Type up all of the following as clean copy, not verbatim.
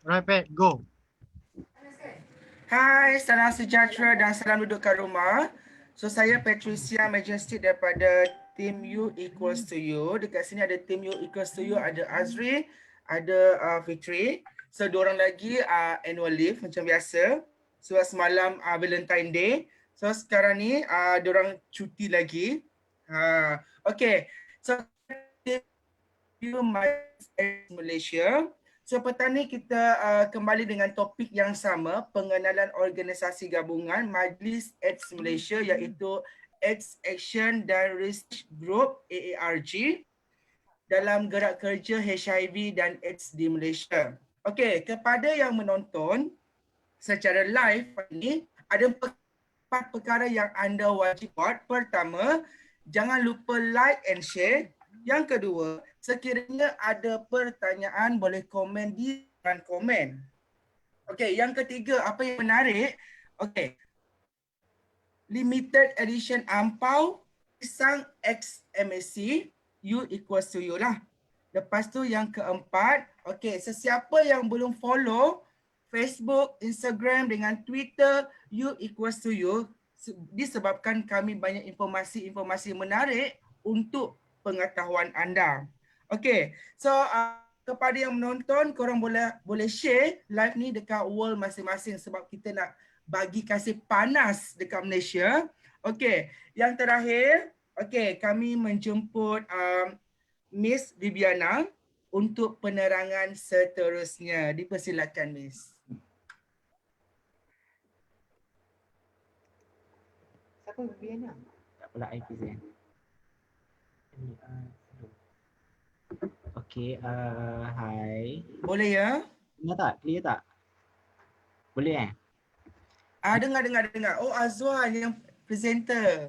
Right, Pat, go. Hai, salam sejahtera dan salam duduk kat rumah. So, saya Patricia Majestic daripada Team You Equals to You. Dekat sini ada Team You Equals to You, ada Azri, ada Fitri. So, diorang lagi annual leave macam biasa. Sebab semalam Valentine Day. So, sekarang ni diorang cuti lagi. Okay, so Team You Malaysia. So petang ni kita kembali dengan topik yang sama, pengenalan organisasi gabungan Majlis AIDS Malaysia iaitu AIDS Action dan Research Group AARG dalam gerak kerja HIV dan AIDS di Malaysia. Okey, kepada yang menonton secara live ini ada 4 perkara yang anda wajib buat. Pertama, jangan lupa like and share. Yang kedua, sekiranya ada pertanyaan boleh komen di ruangan komen. Okey, yang ketiga, apa yang menarik? Okey. Limited edition ampau pisang X MSC U equals to you lah. Lepas tu yang keempat, okey, sesiapa yang belum follow Facebook, Instagram dengan Twitter U equals to you disebabkan kami banyak informasi-informasi menarik untuk pengetahuan anda. Okey, so kepada yang menonton, korang boleh share live ni dekat wall masing-masing sebab kita nak bagi kasih panas dekat Malaysia. Okey, yang terakhir, okey, kami menjemput Miss Viviana untuk penerangan seterusnya. Dipersilakan, Miss. Siapa Viviana? Tak pula I present. Okay, hi. Boleh ya? Dengar tak? Clear tak? Boleh Dengar. Oh, Azwan yang presenter.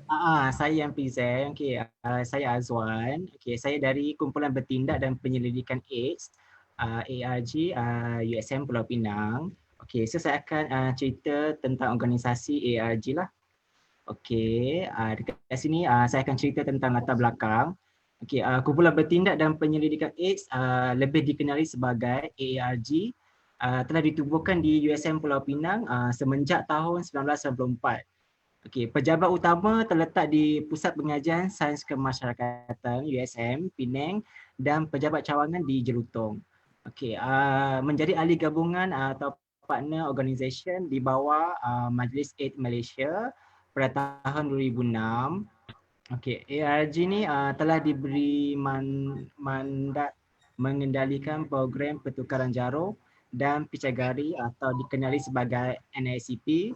Saya yang present. Okay, saya Azwan. Okay, saya dari Kumpulan Bertindak dan Penyelidikan AIDS, ARG, USM Pulau Pinang. Okay, so saya akan cerita tentang organisasi ARG lah. Okay, dekat sini saya akan cerita tentang latar belakang. Okay, Kumpulan Bertindak dan Penyelidikan AIDS lebih dikenali sebagai AARG telah ditubuhkan di USM Pulau Pinang semenjak tahun 1994. Okay, pejabat utama terletak di Pusat Pengajian Sains Kemasyarakatan USM Penang dan pejabat cawangan di Jelutong. Okay, menjadi ahli gabungan atau partner organisation di bawah Majlis AIDS Malaysia pada tahun 2006. Okay, ARG ni telah diberi mandat mengendalikan program pertukaran jarum dan picagari atau dikenali sebagai NICP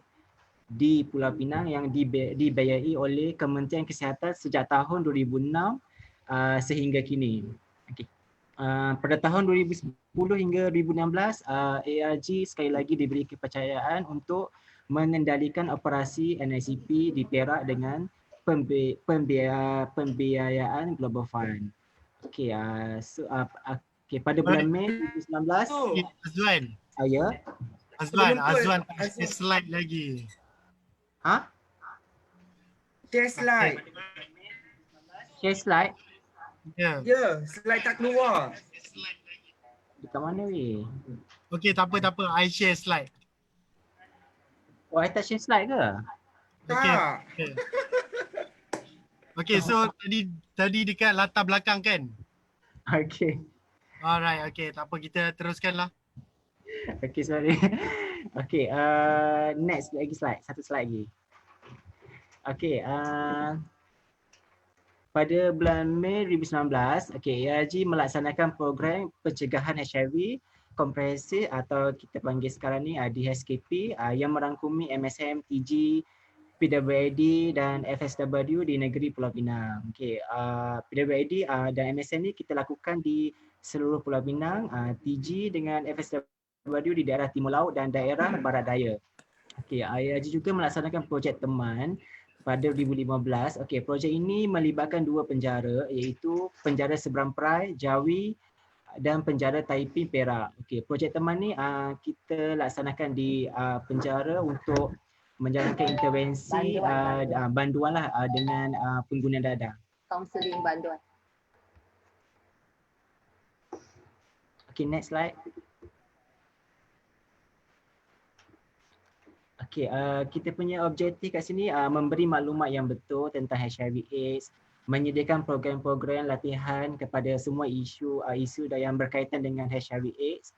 di Pulau Pinang yang dibiayai oleh Kementerian Kesihatan sejak tahun 2006 sehingga kini. Okay. Pada tahun 2010 hingga 2016, ARG sekali lagi diberi kepercayaan untuk mengendalikan operasi NICP di Perak dengan pembiayaan Global Fund. Okay, pada bulan Mei 2019, Azwan. saya. Azwan tak share slide lagi. Share slide. Share slide? Ya, slide tak keluar. Dekat mana weh? Okay, tak apa. I share slide. Oh, I tak share slide ke? Tak. Okay, so tadi dekat latar belakang kan? Okay. Alright, okay. Tak apa, kita teruskan lah. Okay, sorry. Okay, next lagi slide. Satu slide lagi. Okay, pada bulan Mei 2019, okay, ARG melaksanakan program pencegahan HIV komprehensif atau kita panggil sekarang ni DHSKP yang merangkumi MSM, TG, PWD dan FSW di negeri Pulau Pinang. Okay, PWD dan MSM ni kita lakukan di seluruh Pulau Pinang, TG dengan FSW di daerah Timur Laut dan daerah Barat Daya. Okay, ARG juga melaksanakan projek teman pada 2015. Okay, projek ini melibatkan dua penjara iaitu penjara Seberang Perai, Jawi dan penjara Taiping, Perak. Okay, projek teman ni kita laksanakan di penjara untuk menjalankan intervensi banduan lah dengan pengguna dadah. Kaunseling banduan. Okay, next slide. Okay, kita punya objektif kat sini memberi maklumat yang betul tentang HIV/AIDS, menyediakan program-program latihan kepada semua isu yang berkaitan dengan HIV/AIDS,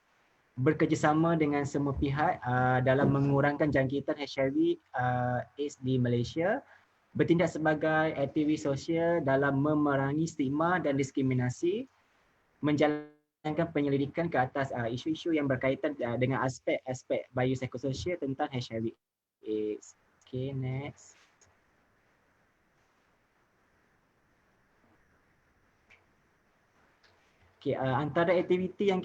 bekerjasama dengan semua pihak dalam mengurangkan jangkitan HIV/AIDS di Malaysia, bertindak sebagai aktivis sosial dalam memerangi stigma dan diskriminasi, menjalankan penyelidikan ke atas isu-isu yang berkaitan dengan aspek-aspek biopsykososial tentang HIV/AIDS. Okay, next. Okay, antara aktiviti yang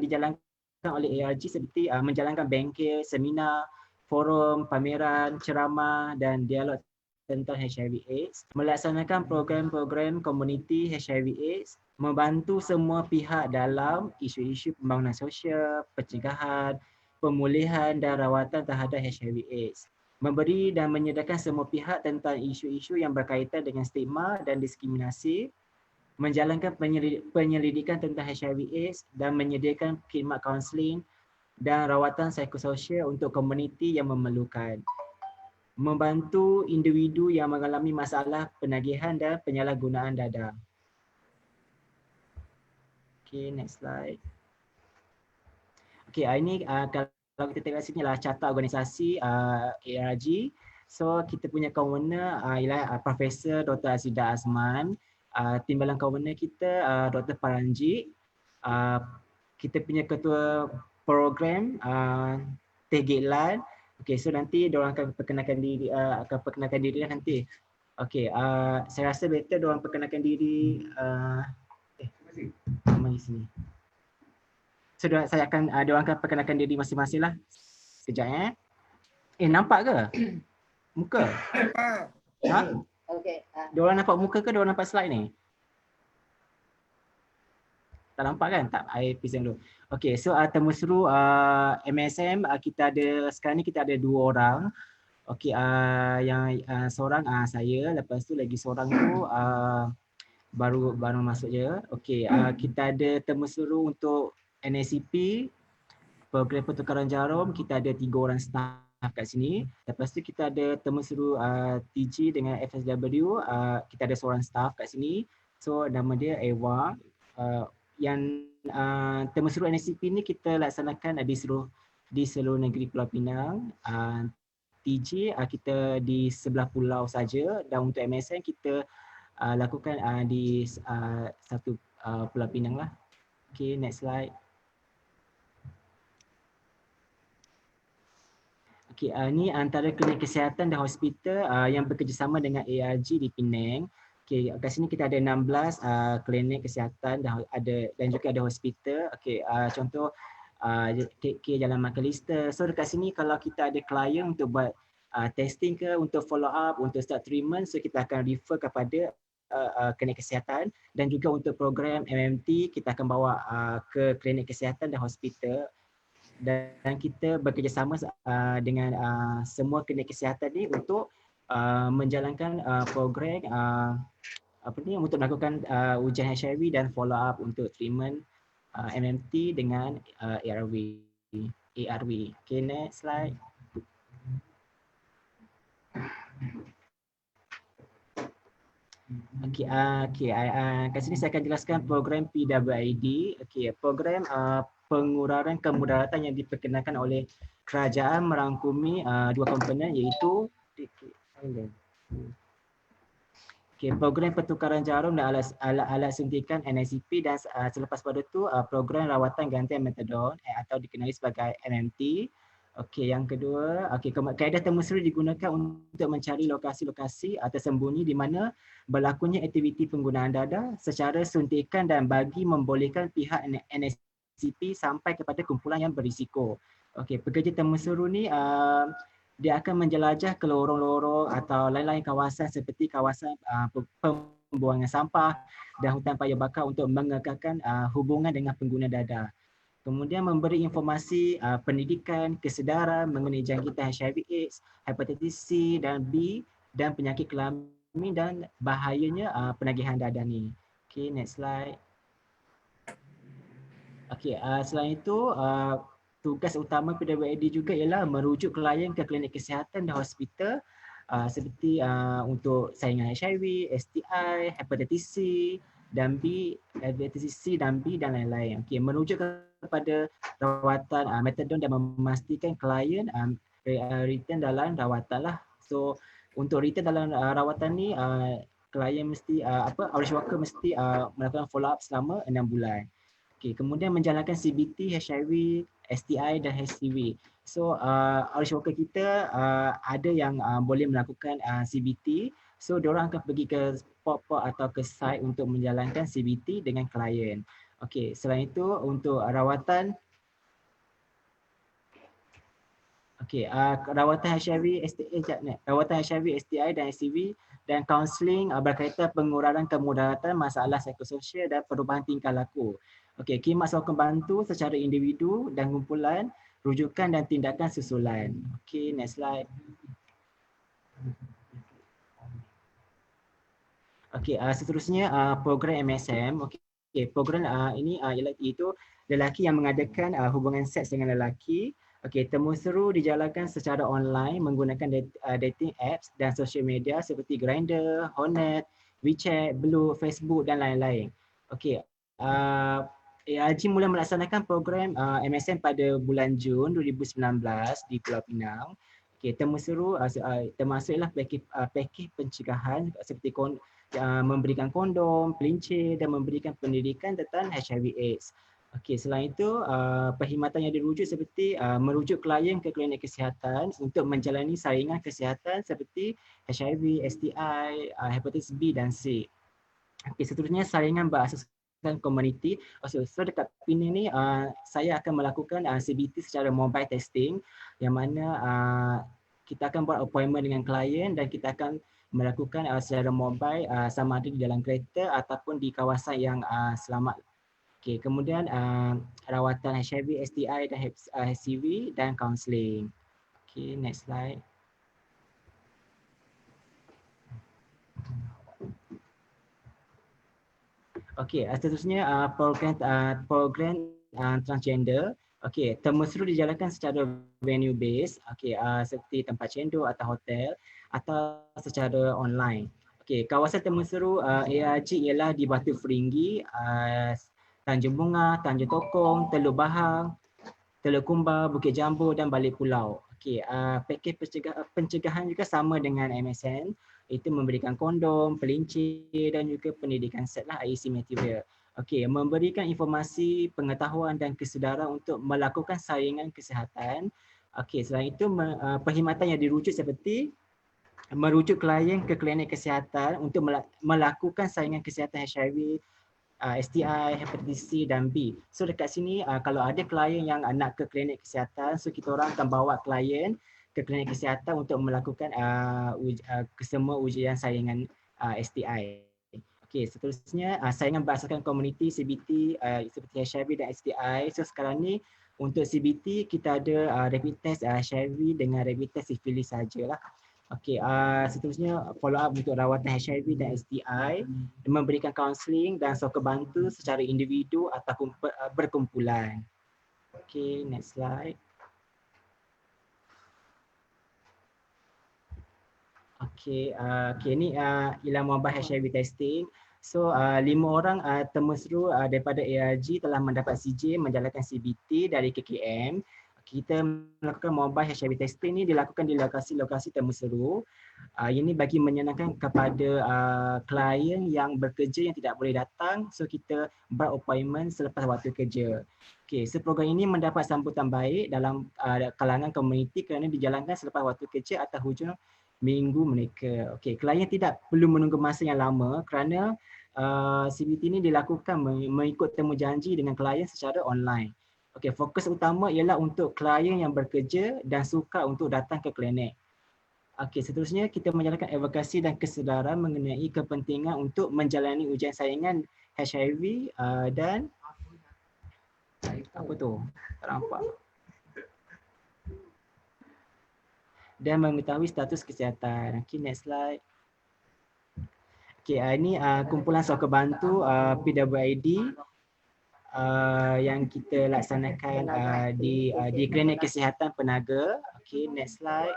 dijalankan oleh ARG seperti menjalankan bengkel, seminar, forum, pameran, ceramah dan dialog tentang HIV/AIDS, melaksanakan program-program komuniti HIV/AIDS, membantu semua pihak dalam isu-isu pembangunan sosial, pencegahan, pemulihan dan rawatan terhadap HIV/AIDS, memberi dan menyediakan semua pihak tentang isu-isu yang berkaitan dengan stigma dan diskriminasi, menjalankan penyelidikan tentang HIV/AIDS dan menyediakan khidmat kaunseling dan rawatan psikososial untuk komuniti yang memerlukan, membantu individu yang mengalami masalah penagihan dan penyalahgunaan dada. Okay, next slide. Okay, ini kalau kita tengok sini adalah carta organisasi ARG. So kita punya convener ialah Profesor Dr. Azidah Azman, timbalan convener kita Dr. Paranjit, kita punya ketua program Teh Gitlan. Okay, so nanti diorang akan perkenalkan diri nanti. Okay, saya rasa better diorang perkenalkan diri. Mari sini. So diorang akan perkenalkan diri masing-masing lah. Sekejap nampak ke? Muka? Nampak. Ha? Okay. Diorang nampak muka ke diorang nampak slide ni? Tak nampak kan? Tak, I present dulu. Okay, so temu seru MSM sekarang ni kita ada 2 orang. Okay, yang seorang saya, lepas tu lagi seorang tu baru masuk je. Okay, kita ada temu seru untuk NACP, program pertukaran jarum, kita ada 3 orang staff kat sini. Lepas tu kita ada temu seru TG dengan FSW, kita ada seorang staff kat sini. So nama dia Ewa. Yang temu seru NACP ni kita laksanakan di seluruh negeri Pulau Pinang. TG kita di sebelah pulau saja, dan untuk MSN kita lakukan di satu Pulau Pinang lah. Okay, next slide. Okay, ni antara klinik kesihatan dan hospital yang bekerjasama dengan ARG di Penang. Okay, kat sini kita ada 16 klinik kesihatan dan juga ada hospital. Okay, contoh KK Jalan Makalista. So dekat sini kalau kita ada klien untuk buat testing ke, untuk follow up, untuk start treatment, so kita akan refer kepada klinik kesihatan, dan juga untuk program MMT kita akan bawa ke klinik kesihatan dan hospital. Dan kita bekerjasama dengan semua klinik kesihatan ni untuk menjalankan program untuk melakukan ujian HIV dan follow up untuk treatment MMT dengan ARV. Okay, next slide. Okay, kat sini saya akan jelaskan program PWID. Okay, program pengurangan kemudaratan yang diperkenalkan oleh kerajaan merangkumi 2 komponen, iaitu program pertukaran jarum dan alat suntikan NACP, dan selepas pada tu program rawatan gantian metadon atau dikenali sebagai MMT. Okey, yang kedua, kaedah temu seru digunakan untuk mencari lokasi-lokasi tersembunyi di mana berlakunya aktiviti penggunaan dada secara suntikan, dan bagi membolehkan pihak NACP sampai kepada kumpulan yang berisiko. Okey, pekerja temu seru ni dia akan menjelajah ke lorong-lorong atau lain-lain kawasan seperti kawasan pembuangan sampah dan hutan paya bakar untuk mengekalkan hubungan dengan pengguna dada. Kemudian memberi informasi pendidikan, kesedaran mengenai jangkitan HIV/AIDS, hepatitis C dan B dan penyakit kelamin dan bahayanya penagihan dada ni. Okay, next slide. Okay, selain itu tugas utama PWID juga ialah merujuk klien ke klinik kesihatan dan hospital seperti untuk saringan HIV, STI, hepatitis C dan B, hepatitis C dan B dan lain-lain. Okey, merujuk kepada rawatan metadon dan memastikan klien return dalam rawatan lah. So untuk return dalam rawatan ni klien mesti outreach worker mesti melakukan follow up selama 6 bulan. Okay, kemudian menjalankan CBT, HIV, STI dan HCV. So outreach worker kita ada yang boleh melakukan CBT. So diorang akan pergi ke spot-spot atau ke site untuk menjalankan CBT dengan klien. Okay, selain itu untuk rawatan rawatan HIV, STI dan HCV dan kaunseling berkaitan pengurangan kemudaratan masalah psikososial dan perubahan tingkah laku. Okey, khidmat sokong bantu secara individu dan kumpulan, rujukan dan tindakan susulan. Okey, next slide. Okey, seterusnya program MSM. Okey, program ini ialah itu lelaki yang mengadakan hubungan seks dengan lelaki. Okey, temu seru dijalankan secara online menggunakan dating apps dan social media seperti Grindr, Hornet, WeChat, Blue, Facebook dan lain-lain. Okey, ARG mula melaksanakan program MSM pada bulan Jun 2019 di Pulau Pinang. Okey, temu seru termasuklah pakej pencegahan seperti memberikan kondom, pelincir dan memberikan pendidikan tentang HIV/AIDS. Okey, selain itu perkhidmatan yang dirujuk seperti merujuk klien ke klinik kesihatan untuk menjalani saringan kesihatan seperti HIV, STI, hepatitis B dan C. Okey, seterusnya saringan berasaskan komuniti. So dekat Penang ni saya akan melakukan CBT secara mobile testing yang mana kita akan buat appointment dengan klien dan kita akan melakukan secara mobile sama ada di dalam kereta ataupun di kawasan yang selamat. Okay, kemudian rawatan HIV, STI dan HCV dan kaunseling. Okay, next slide. Okay, seterusnya program transgender. Okay, temu seru dijalankan secara venue based. Okay, seperti tempat cendol atau hotel atau secara online. Okay, kawasan temu seru ARG ialah di Batu Feringgi, Tanjung Bunga, Tanjung Tokong, Teluk Bahang, Teluk Kumbar, Bukit Jambu dan Balik Pulau. Okey, pakej pencegahan juga sama dengan MSN, itu memberikan kondom, pelincir dan juga pendidikan seks lah, IEC material. Okey, memberikan informasi, pengetahuan dan kesedaran untuk melakukan saringan kesihatan. Okey, selain itu perkhidmatan yang dirujuk seperti merujuk klien ke klinik kesihatan untuk melakukan saringan kesihatan HIV, STI, hepatitis C dan B. So dekat sini kalau ada klien yang nak ke klinik kesihatan, so kita orang akan bawa klien ke klinik kesihatan untuk melakukan semua ujian saringan STI. Okey, seterusnya saringan berasaskan komuniti CBT seperti HIV dan STI. So sekarang ni untuk CBT kita ada rapid test HIV dengan rapid test sifilis sajalah. Okey, seterusnya follow up untuk rawatan HIV dan STI, memberikan kaunseling dan sokong bantu secara individu atau berkumpulan. Okey, next slide. Okey, ni ialah mobile HIV testing. So 5 orang temu seru daripada ARG telah mendapat CJ menjalankan CBT dari KKM. Kita melakukan mobile HIV testing ni dilakukan di lokasi-lokasi temu seru. Ini bagi menyenangkan kepada klien yang bekerja yang tidak boleh datang. So kita buat appointment selepas waktu kerja. Okay, so program ini mendapat sambutan baik dalam kalangan komuniti kerana dijalankan selepas waktu kerja atau hujung minggu mereka. Okay, klien tidak perlu menunggu masa yang lama kerana CBT ini dilakukan mengikut temu janji dengan klien secara online. Okey, fokus utama ialah untuk klien yang bekerja dan suka untuk datang ke klinik. Okey, seterusnya kita menjalankan advokasi dan kesedaran mengenai kepentingan untuk menjalani ujian saringan HIV dan apa tu? Tak nampak. Dan mengetahui status kesihatan. Okey, next slide. Okey, ini kumpulan sokong bantu PWID. yang kita laksanakan di klinik kesihatan Penaga. Okay, next slide.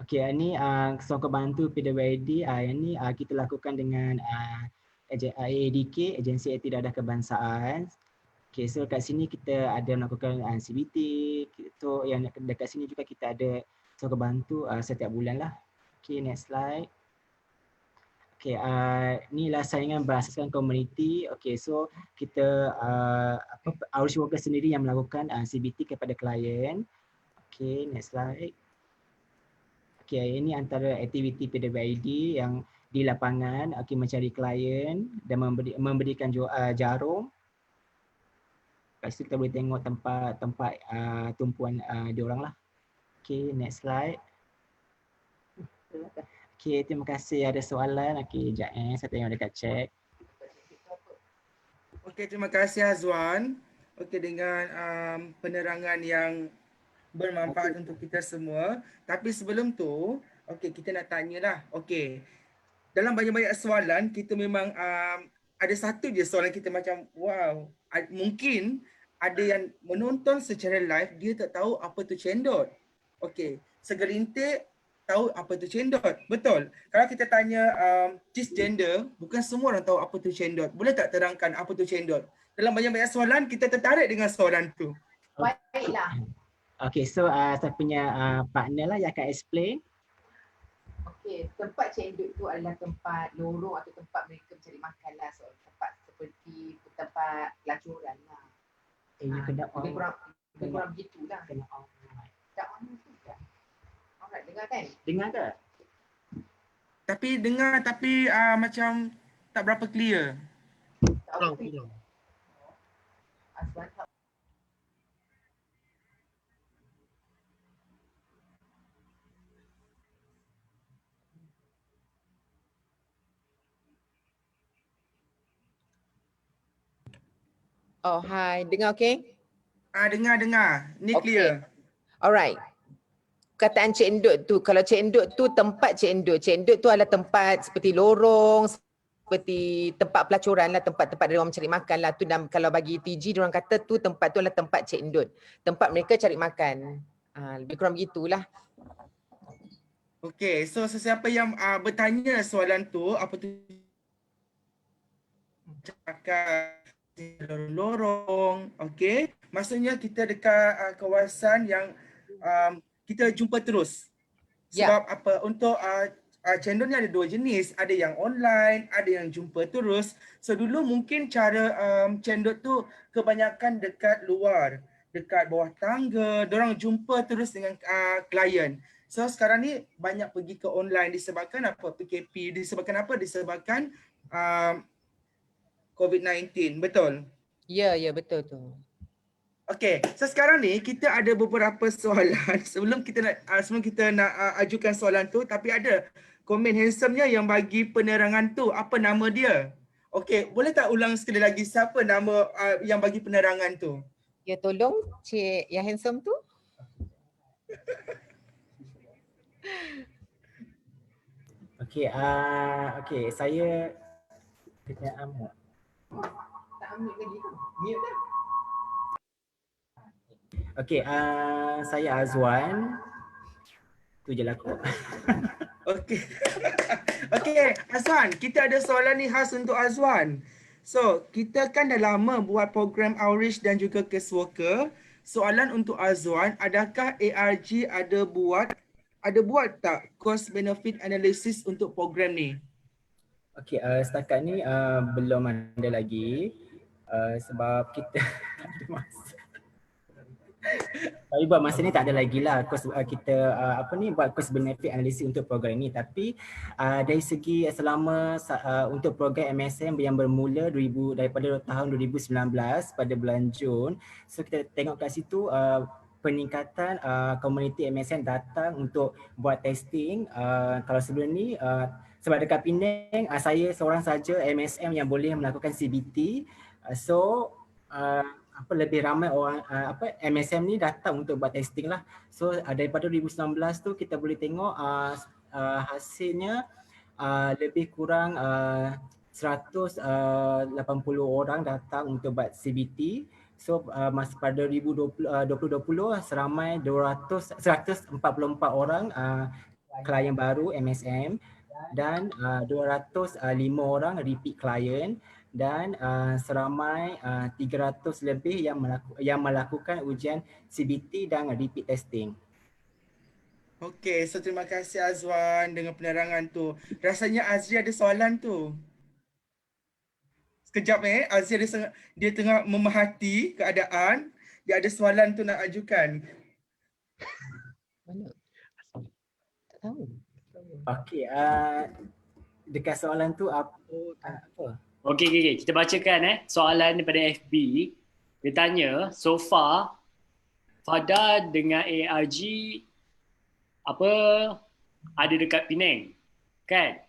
Okay, ini songkok bantu PWD. Yang ni kita lakukan dengan AADK, Agensi Aktif Dadah Kebangsaan. Okay, so kat sini kita ada melakukan CBT. So yang dekat sini juga kita ada songkok bantu setiap bulan lah. Okay, next slide. Okay, ni lah saingan berasaskan komuniti. Okay, so kita outreach worker sendiri yang melakukan CBT kepada klien. Okay, next slide. Okay, ini antara aktiviti PWD yang di lapangan, okay, mencari klien dan memberikan jarum. Kat situ kita boleh tengok tempat tumpuan diorang lah. Okay, next slide. Okay, terima kasih. Ada soalan? Okay, sekejap saya tengok dekat chat. Okey, terima kasih Azwan. Okey, dengan penerangan yang bermanfaat untuk kita semua. Tapi sebelum tu, okey, kita nak tanyalah. Okey, dalam banyak-banyak soalan, kita memang ada satu je soalan kita macam wow. Mungkin ada yang menonton secara live, dia tak tahu apa tu cendol. Okey, segelintir tahu apa tu cendol. Betul. Kalau kita tanya cisgender, bukan semua orang tahu apa tu cendol. Boleh tak terangkan apa tu cendol? Dalam banyak-banyak soalan, kita tertarik dengan soalan tu. Baiklah. Okay, so saya punya partner lah yang akan explain. Okey, tempat cendol tu adalah tempat lorong atau tempat mereka mencari makan lah. So, tempat seperti tempat pelacuran lah. You kena Lebih kurang begitulah. Kena on. Tak on juga. Alright, dengar kan? Dengar tak? Tapi dengar tapi macam tak berapa clear. Kurang, kurang. Azwan tak. Oh, hi. Dengar okey? Dengar. Ni Okey. clear. Alright. Kataan Cik Endut tu, kalau Cik Endut tu tempat Cik Endut. Cik Endut tu adalah tempat seperti lorong, seperti tempat pelacuran lah, tempat-tempat dia orang mencari makan lah. Tu dan kalau bagi TG, dia orang kata tu tempat tu adalah tempat Cik Endut. Tempat mereka cari makan. Lebih kurang begitulah. Okey, so sesiapa yang bertanya soalan tu, apa tu cakap lorong, okey. Maksudnya kita dekat kawasan yang kita jumpa terus. Sebab apa, untuk cendol ni ada dua jenis, ada yang online, ada yang jumpa terus. So dulu mungkin cara cendol tu kebanyakan dekat luar, dekat bawah tangga, diorang jumpa terus dengan klien. So sekarang ni banyak pergi ke online disebabkan apa? PKP, disebabkan apa? Disebabkan COVID-19, betul? Ya, betul tu. Okey, so sekarang ni kita ada beberapa soalan sebelum kita nak ajukan soalan tu, tapi ada komen handsome-nya yang bagi penerangan tu. Apa nama dia? Okey, boleh tak ulang sekali lagi siapa nama yang bagi penerangan tu? Ya, tolong Cik yang handsome tu. Okey, okey, saya kena Tak ambil lagi tu. Mute kan? okey, saya Azwan. Tu je lah aku. Okey. Okey, Azwan, kita ada soalan ni khas untuk Azwan. So, kita kan dah lama buat program outreach dan juga case worker. Soalan untuk Azwan, adakah ARG ada buat tak cost benefit analysis untuk program ni? Okey, setakat ni belum ada lagi sebab kita tak ada masa. Tapi buat masa ni tak ada lagi lah cost kita buat cost benefit analysis untuk program ni. Tapi dari segi selama untuk program MSM yang bermula daripada tahun 2019 pada bulan Jun, so kita tengok kat situ peningkatan komuniti MSM datang untuk buat testing. Kalau sebelum ni sebab dekat Penang saya seorang saja MSM yang boleh melakukan CBT. So lebih ramai orang MSM ni datang untuk buat testing lah. So daripada 2019 tu kita boleh tengok hasilnya lebih kurang 180 orang datang untuk buat CBT. So masa pada 2020 seramai 144 orang klien baru MSM dan 205 orang repeat client dan seramai 300 lebih yang melakukan ujian CBT dan repeat testing. Okey, so terima kasih Azwan dengan penerangan tu. Rasanya Azri ada soalan tu. Sekejap Azri dia tengah memerhati keadaan. Dia ada soalan tu nak ajukan. Mana? Tak tahu. Okey, dekat soalan tu apa? Okey. Kita bacakan soalan daripada FB. Dia tanya, so far Fada dengan ARG apa ada dekat Penang, kan?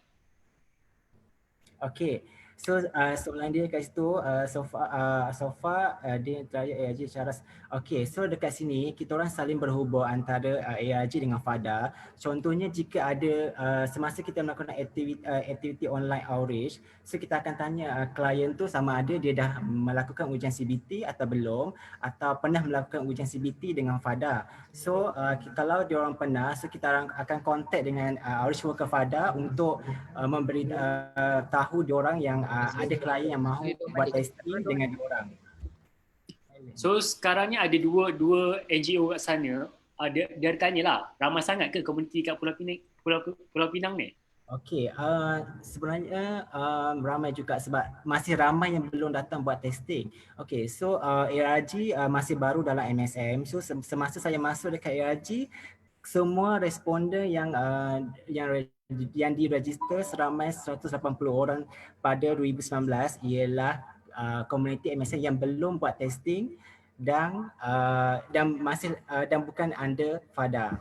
Okey. So soalan dia kat situ so far dia tanya ARG Charas. Okey, so dekat sini kita orang saling berhubung antara ARG dengan Fada. Contohnya jika ada semasa kita melakukan aktiviti online outreach, so kita akan tanya klien tu sama ada dia dah melakukan ujian CBT atau belum, atau pernah melakukan ujian CBT dengan Fada. So kalau dia orang pernah, so kita akan kontak dengan outreach worker Fada untuk memberi tahu dia orang yang ada klien yang mahu buat testing dengan dia orang. So sekarang ni ada dua NGO kat sana. Dia tanyalah, ramai sangat ke komuniti kat Pulau Pinang ni? Okey, sebenarnya ramai juga sebab masih ramai yang belum datang buat testing. Okey, so ARG masih baru dalam MSM. So semasa saya masuk dekat ARG, semua responden yang diregister seramai 180 orang pada 2019 ialah komuniti MSM yang belum buat testing dan masih dan bukan under Fada.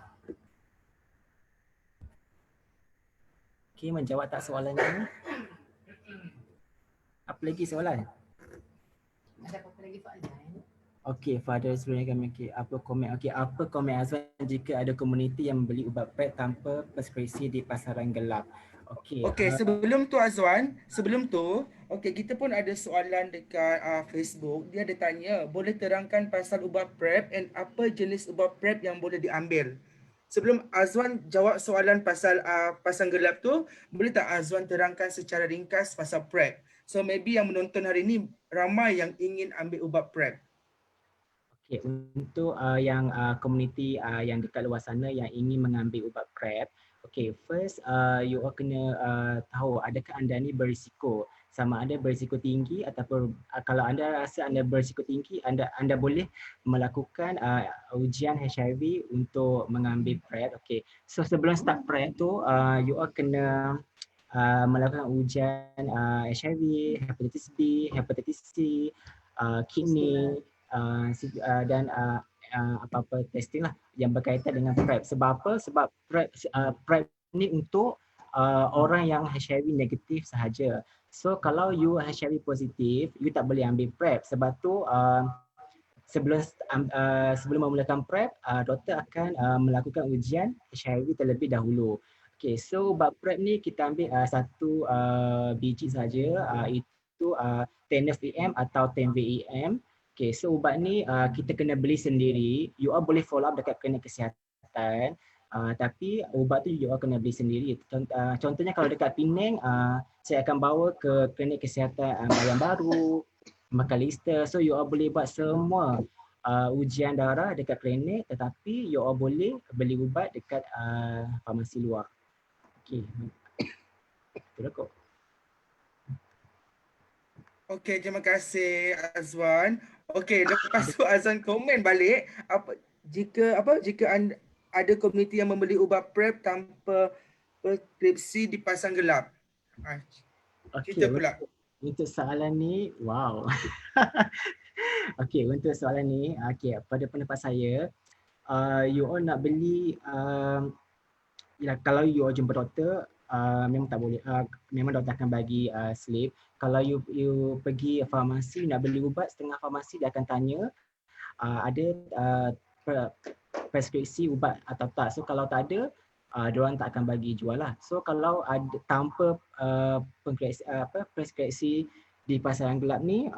Okey, menjawab tak soalan ni? Apa lagi soalan? Ada apa lagi soalan? Okey, Fada sebenarnya kami apa komen Azwan jika ada komuniti yang membeli ubat PrEP tanpa preskripsi di pasaran gelap? Okey, Sebelum tu Azwan, kita pun ada soalan dekat Facebook. Dia ada tanya, boleh terangkan pasal ubat PrEP and apa jenis ubat PrEP yang boleh diambil? Sebelum Azwan jawab soalan pasal pasang gelap tu, boleh tak Azwan terangkan secara ringkas pasal PrEP? So maybe yang menonton hari ni ramai yang ingin ambil ubat PrEP. Okey, untuk yang komuniti yang dekat luar sana yang ingin mengambil ubat PrEP, okey, first you all kena tahu adakah anda ni berisiko, sama ada berisiko tinggi ataupun kalau anda rasa anda berisiko tinggi, anda boleh melakukan ujian HIV untuk mengambil PrEP. Okey, so sebelum start PrEP tu you all kena melakukan ujian HIV, hepatitis B, hepatitis C, kidney dan apa-apa testing lah yang berkaitan dengan PrEP. Sebab apa? Sebab PrEP ni untuk orang yang HIV negatif sahaja. So kalau you HIV positif, you tak boleh ambil PrEP. Sebab tu sebelum memulakan PrEP, doktor akan melakukan ujian HIV terlebih dahulu. Okay, so ubat PrEP ni kita ambil satu biji saja, itu 10 FEM atau 10 VEM. Okay, so ubat ni kita kena beli sendiri. You all boleh follow up dekat klinik kesihatan, tapi ubat tu you all kena beli sendiri. Contohnya kalau dekat Penang, saya akan bawa ke klinik kesihatan Bayan Baru, Makalista. So you all boleh buat semua ujian darah dekat klinik, tetapi you all boleh beli ubat dekat farmasi luar. Okay, betul kok. Okey, terima kasih Azwan. Okey, lepas tu Azwan komen balik jika anda ada komuniti yang membeli ubat PrEP tanpa preskripsi dipasang gelap. Kita pula. Untuk soalan ni, wow. Okey, untuk soalan ni, pada pendapat saya, you all nak beli kalau you all jumpa doktor, memang tak boleh, memang doktor akan bagi slip. Kalau you pergi farmasi nak beli ubat, setengah farmasi dia akan tanya ada preskripsi ubat atau tak. So kalau tak ada, diorang tak akan bagi jual lah. So kalau ada tanpa preskripsi di pasaran gelap ni,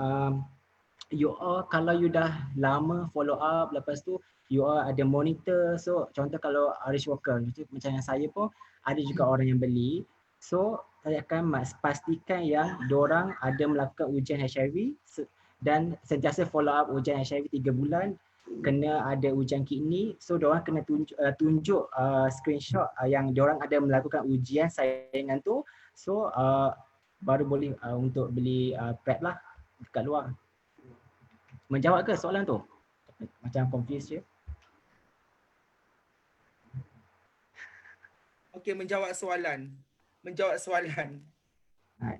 you all kalau you dah lama follow up, lepas tu you all ada monitor. So contoh kalau rich worker macam yang saya pun ada juga orang yang beli. So saya akan pastikan yang diorang ada melakukan ujian HIV dan sentiasa follow up ujian HIV 3 bulan, kena ada ujian kidney. So diorang kena tunjuk screenshot yang diorang ada melakukan ujian saingan tu. So baru boleh untuk beli PrEP lah dekat luar. Menjawab ke soalan tu? Macam confused je. Okey, menjawab soalan.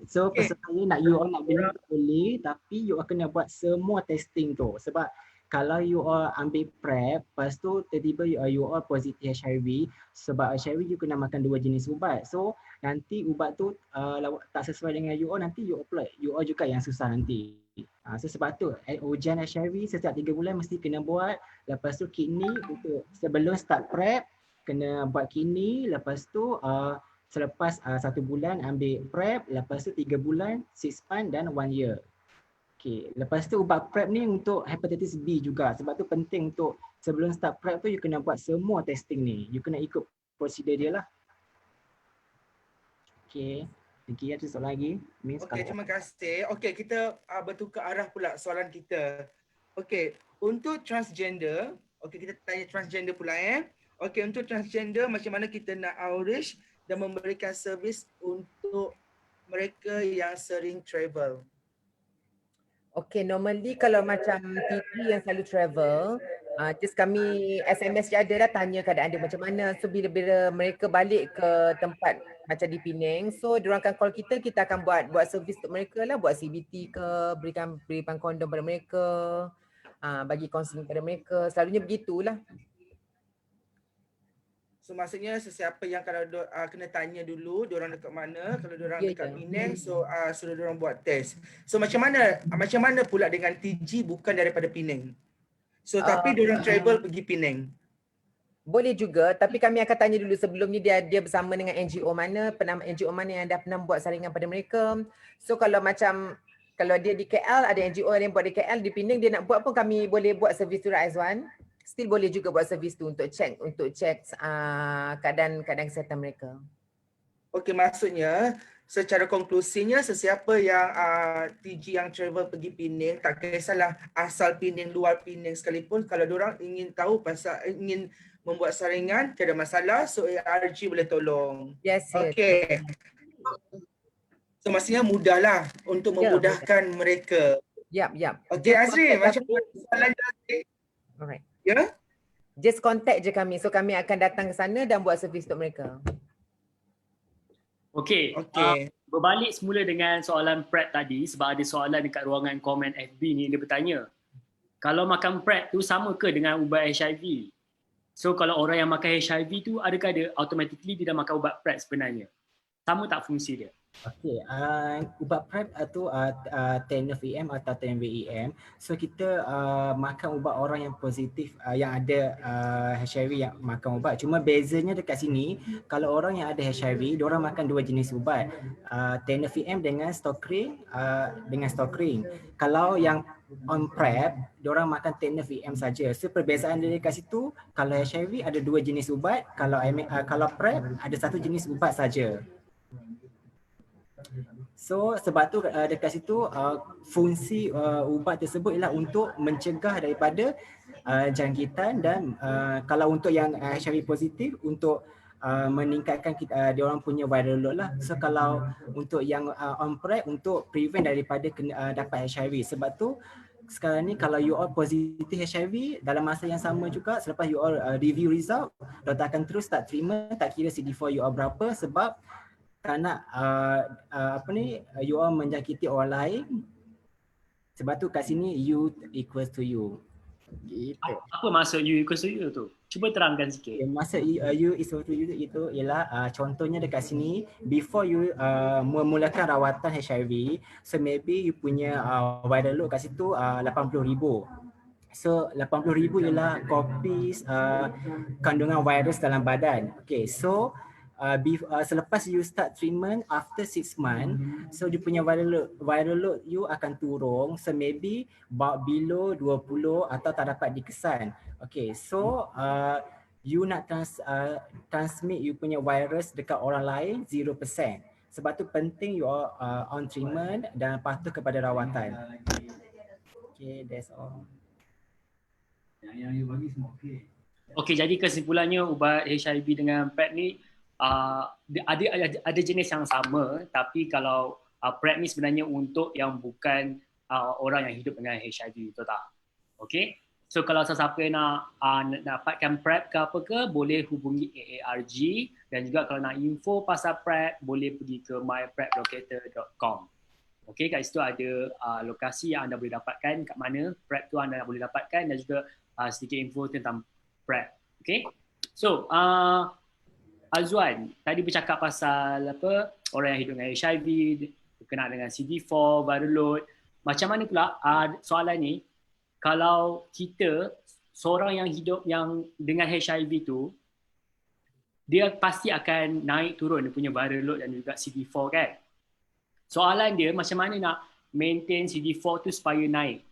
So pesan saya nak you all nak beli boleh, tapi you all kena buat semua testing tu. Sebab kalau you all ambil PrEP, lepas tu tiba-tiba you all positif HIV, sebab HIV you kena makan 2 jenis ubat. So nanti ubat tu tak sesuai dengan you all, nanti you all juga yang susah nanti. So sebab tu ujian HIV setiap 3 bulan mesti kena buat. Lepas tu kidney untuk sebelum start PrEP kena buat kidney. Lepas tu selepas 1 bulan ambil PrEP, lepas tu 3 bulan, 6 months dan 1 year. Okay, lepas tu ubat PrEP ni untuk hepatitis B juga. Sebab tu penting untuk sebelum start PrEP tu you kena buat semua testing ni. You kena ikut prosedur dia lah. Okay, thank you. Ada soalan lagi? Okey, terima kasih. Okey, kita bertukar arah pula soalan kita. Okey, untuk transgender, okey kita tanya transgender pula Okey, untuk transgender macam mana kita nak outreach dan memberikan servis untuk mereka yang sering travel? Okay, normally kalau macam TG yang selalu travel, just kami SMS je ada dah tanya keadaan dia macam mana. So bila mereka balik ke tempat macam di Penang, so diorang akan call kita, kita akan buat servis untuk mereka lah, buat CBT ke, berikan kondom pada mereka, bagi kaunseling pada mereka, selalunya begitulah. So maksudnya sesiapa yang kalau kena tanya dulu diorang dekat mana, kalau diorang dekat Penang, so suruh diorang buat test. So macam mana pula dengan TG bukan daripada Penang? So tapi diorang travel pergi Penang. Boleh juga, tapi kami akan tanya dulu sebelum ni dia bersama dengan NGO mana, NGO mana yang dah pernah buat saringan pada mereka. So kalau dia di KL, ada NGO yang buat di KL, di Penang dia nak buat pun kami boleh buat servis tu, Aizwan. Still boleh juga buat servis tu untuk check keadaan kesihatan mereka. Okey, maksudnya secara konklusinya sesiapa yang TG yang travel pergi Penang, tak kisahlah asal Penang, luar Penang sekalipun, kalau diorang ingin tahu ingin membuat saringan, tiada masalah, so ARG boleh tolong. Yes. Okey. So maksudnya mudahlah untuk memudahkan mereka. Yap. Okey, Azri, macam mana soalan Azri? Alright. Ya? Just contact je kami. So kami akan datang ke sana dan buat servis untuk mereka. Okey. Berbalik semula dengan soalan PrEP tadi, sebab ada soalan dekat ruangan komen FB ni, dia bertanya, kalau makan PrEP tu sama ke dengan ubat HIV? So kalau orang yang makan HIV tu, adakah dia automatically dia dah makan ubat PrEP sebenarnya? Sama tak fungsi dia? Okey, ubat PrEP tu Tenofem atau Tenvem. So kita makan ubat orang yang positif yang ada HIV yang makan ubat. Cuma bezanya dekat sini, kalau orang yang ada HIV, diorang makan 2 jenis ubat. Tenofem dengan Stockrine Kalau yang on PrEP, diorang makan Tenofem saja. So perbezaan dia dekat situ, kalau HIV ada 2 jenis ubat, kalau PrEP ada 1 jenis ubat saja. So sebab tu dekat situ fungsi ubat tersebut ialah untuk mencegah daripada jangkitan dan kalau untuk yang HIV positif untuk meningkatkan diorang punya viral load lah. So kalau untuk yang on PrEP untuk prevent daripada dapat HIV. Sebab tu sekarang ni kalau you all positif HIV dalam masa yang sama juga selepas you all review result, doktor akan terus start treatment tak kira CD4 you all berapa, sebab tak nak you all menjangkiti orang lain. Sebab tu kat sini you equals to you. Gitu. Apa maksud you equals to you tu? Cuba terangkan sikit. Maksud you equals to you itu ialah contohnya dekat sini before you memulakan rawatan HIV, so maybe you punya viral load kat situ 80,000. So 80,000 ialah copies kandungan virus dalam badan. Okay, so selepas you start treatment after 6 months, so dia punya viral load you akan turun, so maybe below 20 atau tak dapat dikesan. Okay, so you nak transmit you punya virus dekat orang lain 0%. Sebab tu penting you on treatment dan patuh kepada rawatan. Okay, that's all. Yang you bagi semua okey. Okey, jadi kesimpulannya ubat HIV dengan PrEP ni ada jenis yang sama, tapi kalau PrEP ni sebenarnya untuk yang bukan orang yang hidup dengan HIV, betul tak? Okey. So kalau sesiapa nak dapatkan PrEP ke apa ke, boleh hubungi AARG, dan juga kalau nak info pasal PrEP boleh pergi ke mypreplocator.com. Okey, kat situ ada lokasi yang anda boleh dapatkan, kat mana PrEP tu anda boleh dapatkan, dan juga sedikit info tentang PrEP. Okay. So, Azwan tadi bercakap pasal apa, orang yang hidup dengan HIV, kena dengan CD4, viral load. Macam mana pula soalan ni, kalau kita seorang yang hidup yang dengan HIV tu, dia pasti akan naik turun dia punya viral load dan juga CD4 kan. Soalan dia macam mana nak maintain CD4 tu supaya naik.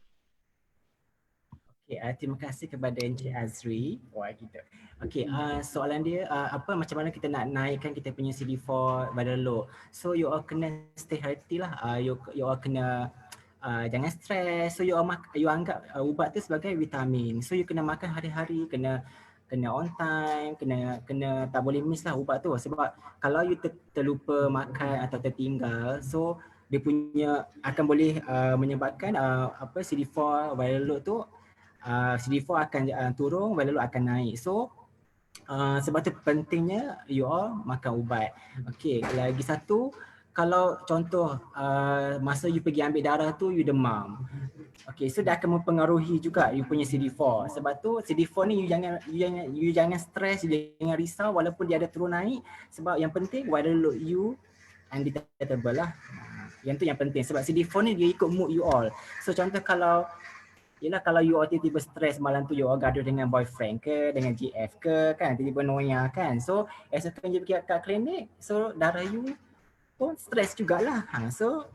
Okay, terima kasih kepada Encik Azri. Wah, gitu. Okay, soalan dia macam mana kita nak naikkan kita punya CD4 viral load. So you all kena stay healthy lah. You all kena jangan stres. So you anggap ubat tu sebagai vitamin. So you kena makan hari-hari, kena on time, kena tak boleh miss lah ubat tu. Sebab kalau you terlupa makan atau tertinggal, so dia punya akan boleh menyebabkan CD4 viral load tu CD4 akan turun, viral load akan naik. So sebab tu pentingnya you all makan ubat. Okay, lagi satu, kalau contoh masa you pergi ambil darah tu you demam. Okay, so dia akan mempengaruhi juga you punya CD4. Sebab tu CD4 ni you jangan stres, you jangan risau walaupun dia ada turun naik. Sebab yang penting viral load you undetectable lah. Yang tu yang penting sebab CD4 ni dia ikut mood you all. So contoh kalau you all tiba-tiba stres malam tu, you all gaduh dengan boyfriend ke, dengan GF ke kan, tiba-tiba noya kan. So esok je pergi kat klinik, so darah you pun stres jugalah. So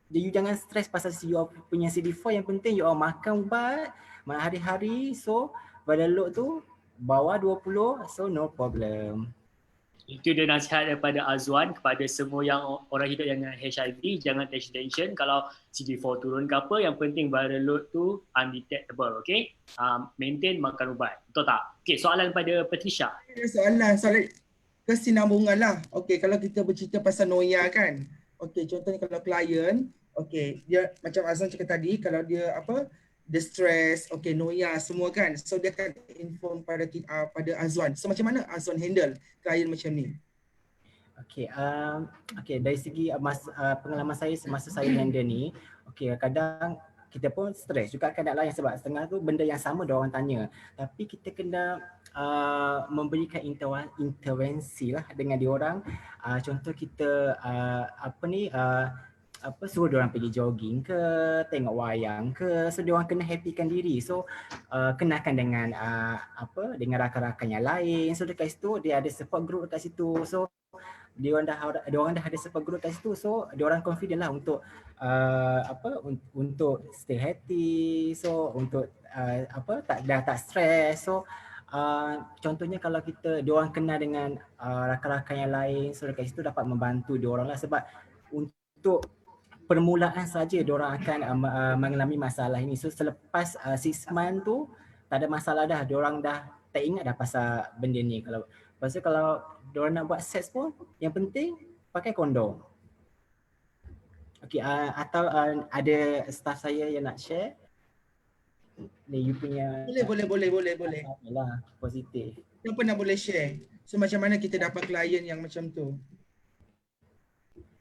you jangan stres pasal you all punya CD4, yang penting you all makan ubat hari-hari. So viral load tu bawah 20, so no problem. Itu dia nasihat daripada Azwan kepada semua yang orang hidup dengan HIV, jangan tension kalau CD4 turun ke apa, yang penting viral load tu undetectable, okay? Maintain makan ubat, betul tak? Okay, soalan pada Patricia. Soalan kesinambungan lah. Okay, kalau kita bercerita pasal noya kan, okay, contohnya kalau klien, okay, dia macam Azwan cakap tadi, kalau dia dia stress, okay, noya semua kan, so dia akan inform pada Azwan. So macam mana Azwan handle klien macam ni? Okay, dari segi pengalaman saya semasa saya handle ni, okay, kadang kita pun stres juga kadang lain sebab setengah tu benda yang sama dia orang tanya. Tapi kita kena memberikan intervensi lah dengan diorang. Contoh kita suruh diorang pergi jogging ke, tengok wayang ke, so diorang kena happykan diri. So kenalkan dengan dengan rakan-rakan yang lain. So dekat situ dia ada support group dekat situ. So diorang dah ada support group dekat situ. So diorang confident lah untuk untuk stay happy. So untuk tak stres. So contohnya kalau diorang kenal dengan rakan-rakan yang lain, so dekat situ dapat membantu diorang lah. Sebab untuk permulaan saja diorang akan mengalami masalah ini. So selepas 6 months tu tak ada masalah dah. Diorang dah tak ingat dah pasal benda ni. Pasal kalau diorang nak buat seks pun, yang penting pakai kondom. Okay, atau ada staff saya yang nak share. Ni you punya. Boleh. Lah, positif. Siapa nak boleh share? So macam mana kita dapat klien yang macam tu?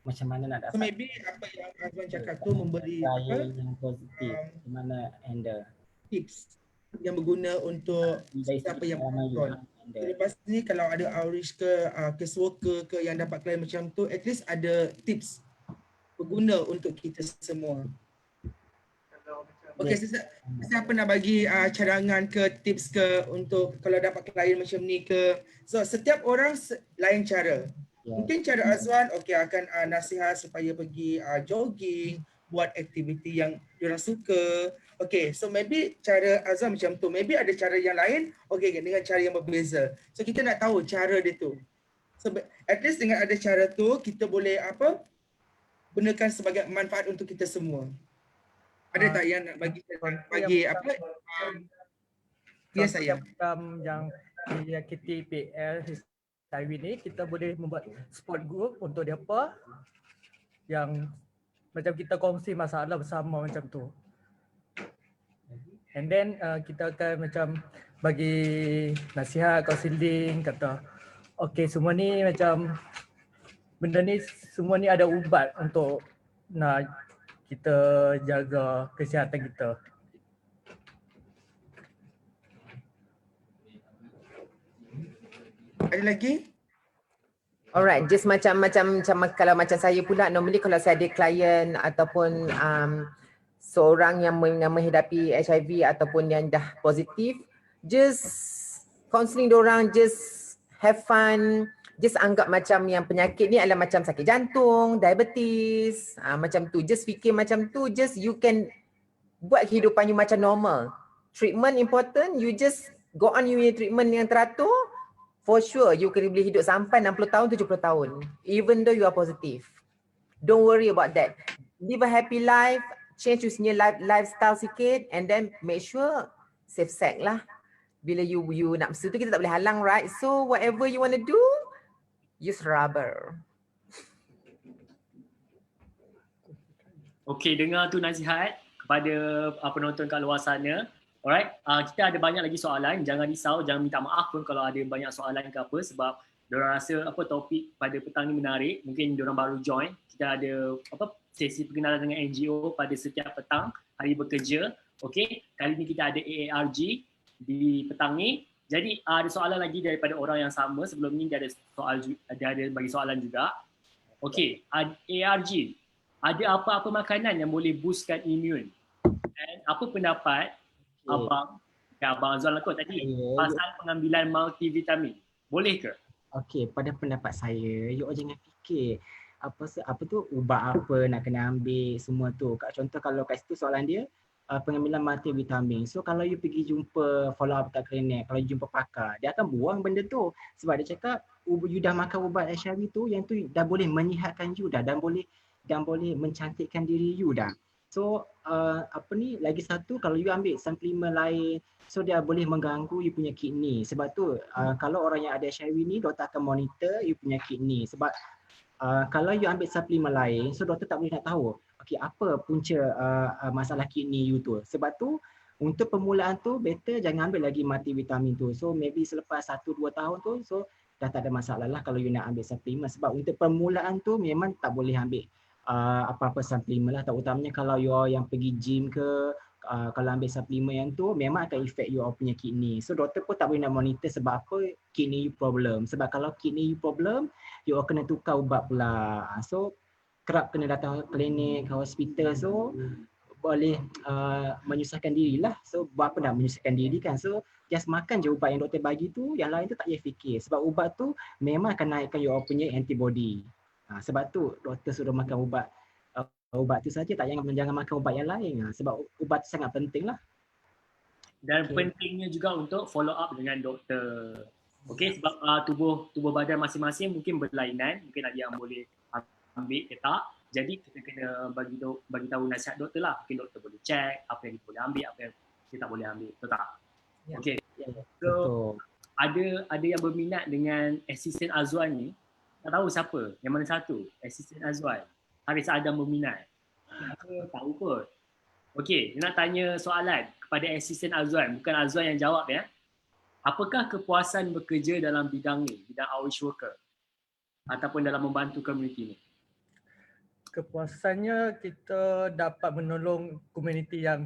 Macam mana nak dapat? So maybe apa yang Azwan cakap tu memberi yang positif, macam mana handle tips yang berguna untuk siapa yang menonton. So, lepas ni kalau ada outreach ke case worker ke yang dapat klien macam tu, at least ada tips berguna untuk kita semua. Okey, siapa nak bagi cadangan ke tips ke untuk kalau dapat klien macam ni ke? So setiap orang lain cara. Yeah. Mungkin cara Azwan okey akan nasihat supaya pergi jogging, buat aktiviti yang diorang suka. Okey, so maybe cara Azwan macam tu. Maybe ada cara yang lain, okey dengan cara yang berbeza. So kita nak tahu cara dia tu. So at least dengan ada cara tu kita boleh gunakan sebagai manfaat untuk kita semua. Ada tak yang nak bagi apa? Ya saya. Macam yang KTPL hari ni kita boleh membuat support group untuk depa yang macam kita kongsi masalah bersama macam tu. And then kita akan macam bagi nasihat, counselling, kata okey semua ni macam benda ni semua ni ada ubat untuk nak kita jaga kesihatan kita. Ada lagi? Alright, just macam kalau macam saya pula, normally kalau saya ada klien ataupun seorang yang menghadapi HIV ataupun yang dah positif, just counselling diorang, just have fun, just anggap macam yang penyakit ni adalah macam sakit jantung, diabetes, macam tu. Just fikir macam tu, just you can buat kehidupan you macam normal. Treatment important, you just go on your treatment yang teratur, for sure you can boleh hidup sampai 60 tahun, 70 tahun. Even though you are positive. Don't worry about that. Live a happy life, change your lifestyle sikit and then make sure safe sex lah. Bila you nak tu kita tak boleh halang, right? So whatever you want to do, use rubber. Okey, dengar tu nasihat kepada penonton kat luar sana. Alright, kita ada banyak lagi soalan. Jangan risau, jangan minta maaf pun kalau ada banyak soalan ke apa sebab diorang rasa topik pada petang ni menarik. Mungkin diorang baru join. Kita ada sesi perkenalan dengan NGO pada setiap petang hari bekerja. Okey, kali ni kita ada AARG di petang ni. Jadi ada soalan lagi daripada orang yang sama. Sebelum ni dia ada bagi soalan juga. Okey, AARG, ada apa-apa makanan yang boleh boostkan imun? Dan apa pendapat Abang Azwan lah kot tadi pasal pengambilan multivitamin? Boleh ke? Okey, pada pendapat saya, you jangan fikir apa tu ubat apa nak kena ambil semua tu. Contoh kalau kat situ soalan dia pengambilan multivitamin. So kalau you pergi jumpa follow up kat klinik, kalau you jumpa pakar, dia akan buang benda tu sebab dia cakap you dah makan ubat HIV tu, yang tu dah boleh menyihatkan you dah dan boleh mencantikkan diri you dah. So lagi satu, kalau you ambil suplemen lain, so dia boleh mengganggu you punya kidney. Sebab tu kalau orang yang ada HIV ni, doktor akan monitor you punya kidney. Sebab kalau you ambil suplemen lain, so doktor tak boleh nak tahu okey apa punca masalah kidney you tu. Sebab tu untuk permulaan tu better jangan ambil lagi multivitamin tu. So maybe selepas 1-2 tahun tu, so dah tak ada masalah lah kalau you nak ambil suplemen. Sebab untuk permulaan tu memang tak boleh ambil apa-apa suplemen lah, terutamanya kalau you yang pergi gym ke, kalau ambil suplemen yang tu memang akan affect you punya kidney. So doktor pun tak boleh nak monitor sebab apa kidney you problem. Sebab kalau kidney you problem, you kena tukar ubat pula. So kerap kena datang klinik, ke hospital, so boleh menyusahkan diri lah. So buat apa nak menyusahkan diri kan. So just makan je ubat yang doktor bagi tu, yang lain tu tak payah fikir. Sebab ubat tu memang akan naikkan you punya antibody. Sebab tu doktor suruh makan ubat tu saja, jangan makan ubat yang lain. Sebab ubat tu sangat penting lah. Dan pentingnya juga untuk follow up dengan doktor. Okey, sebab tubuh badan masing-masing mungkin berlainan, mungkin ada yang boleh ambil ke tak. Jadi kita kena bagi tahu nasihat doktor lah. Mungkin doktor boleh check apa yang kita boleh ambil, apa yang kita tak boleh ambil. Betul tak? Okey. So ada yang berminat dengan asisten Azwan ni. Tak tahu siapa, yang mana satu, asisten Azwan. Haris Adam berminat. Tahu kot. Okey, nak tanya soalan kepada asisten Azwan, bukan Azwan yang jawab ya. Apakah kepuasan bekerja dalam bidang ni, bidang outreach worker ataupun dalam membantu komuniti ni? Kepuasannya kita dapat menolong komuniti yang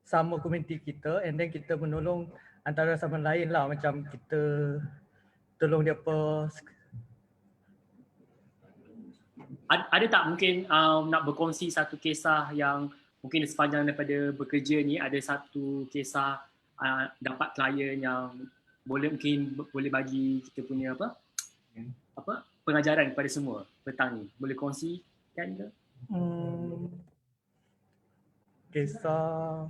sama komuniti kita, and then kita menolong antara sama lain lah, macam kita tolong dia apa. Ada tak mungkin nak berkongsi satu kisah yang mungkin sepanjang daripada bekerja ni ada satu kisah dapat klien yang boleh bagi kita punya apa pengajaran kepada semua petang ni. Boleh kongsikan ke? Kisah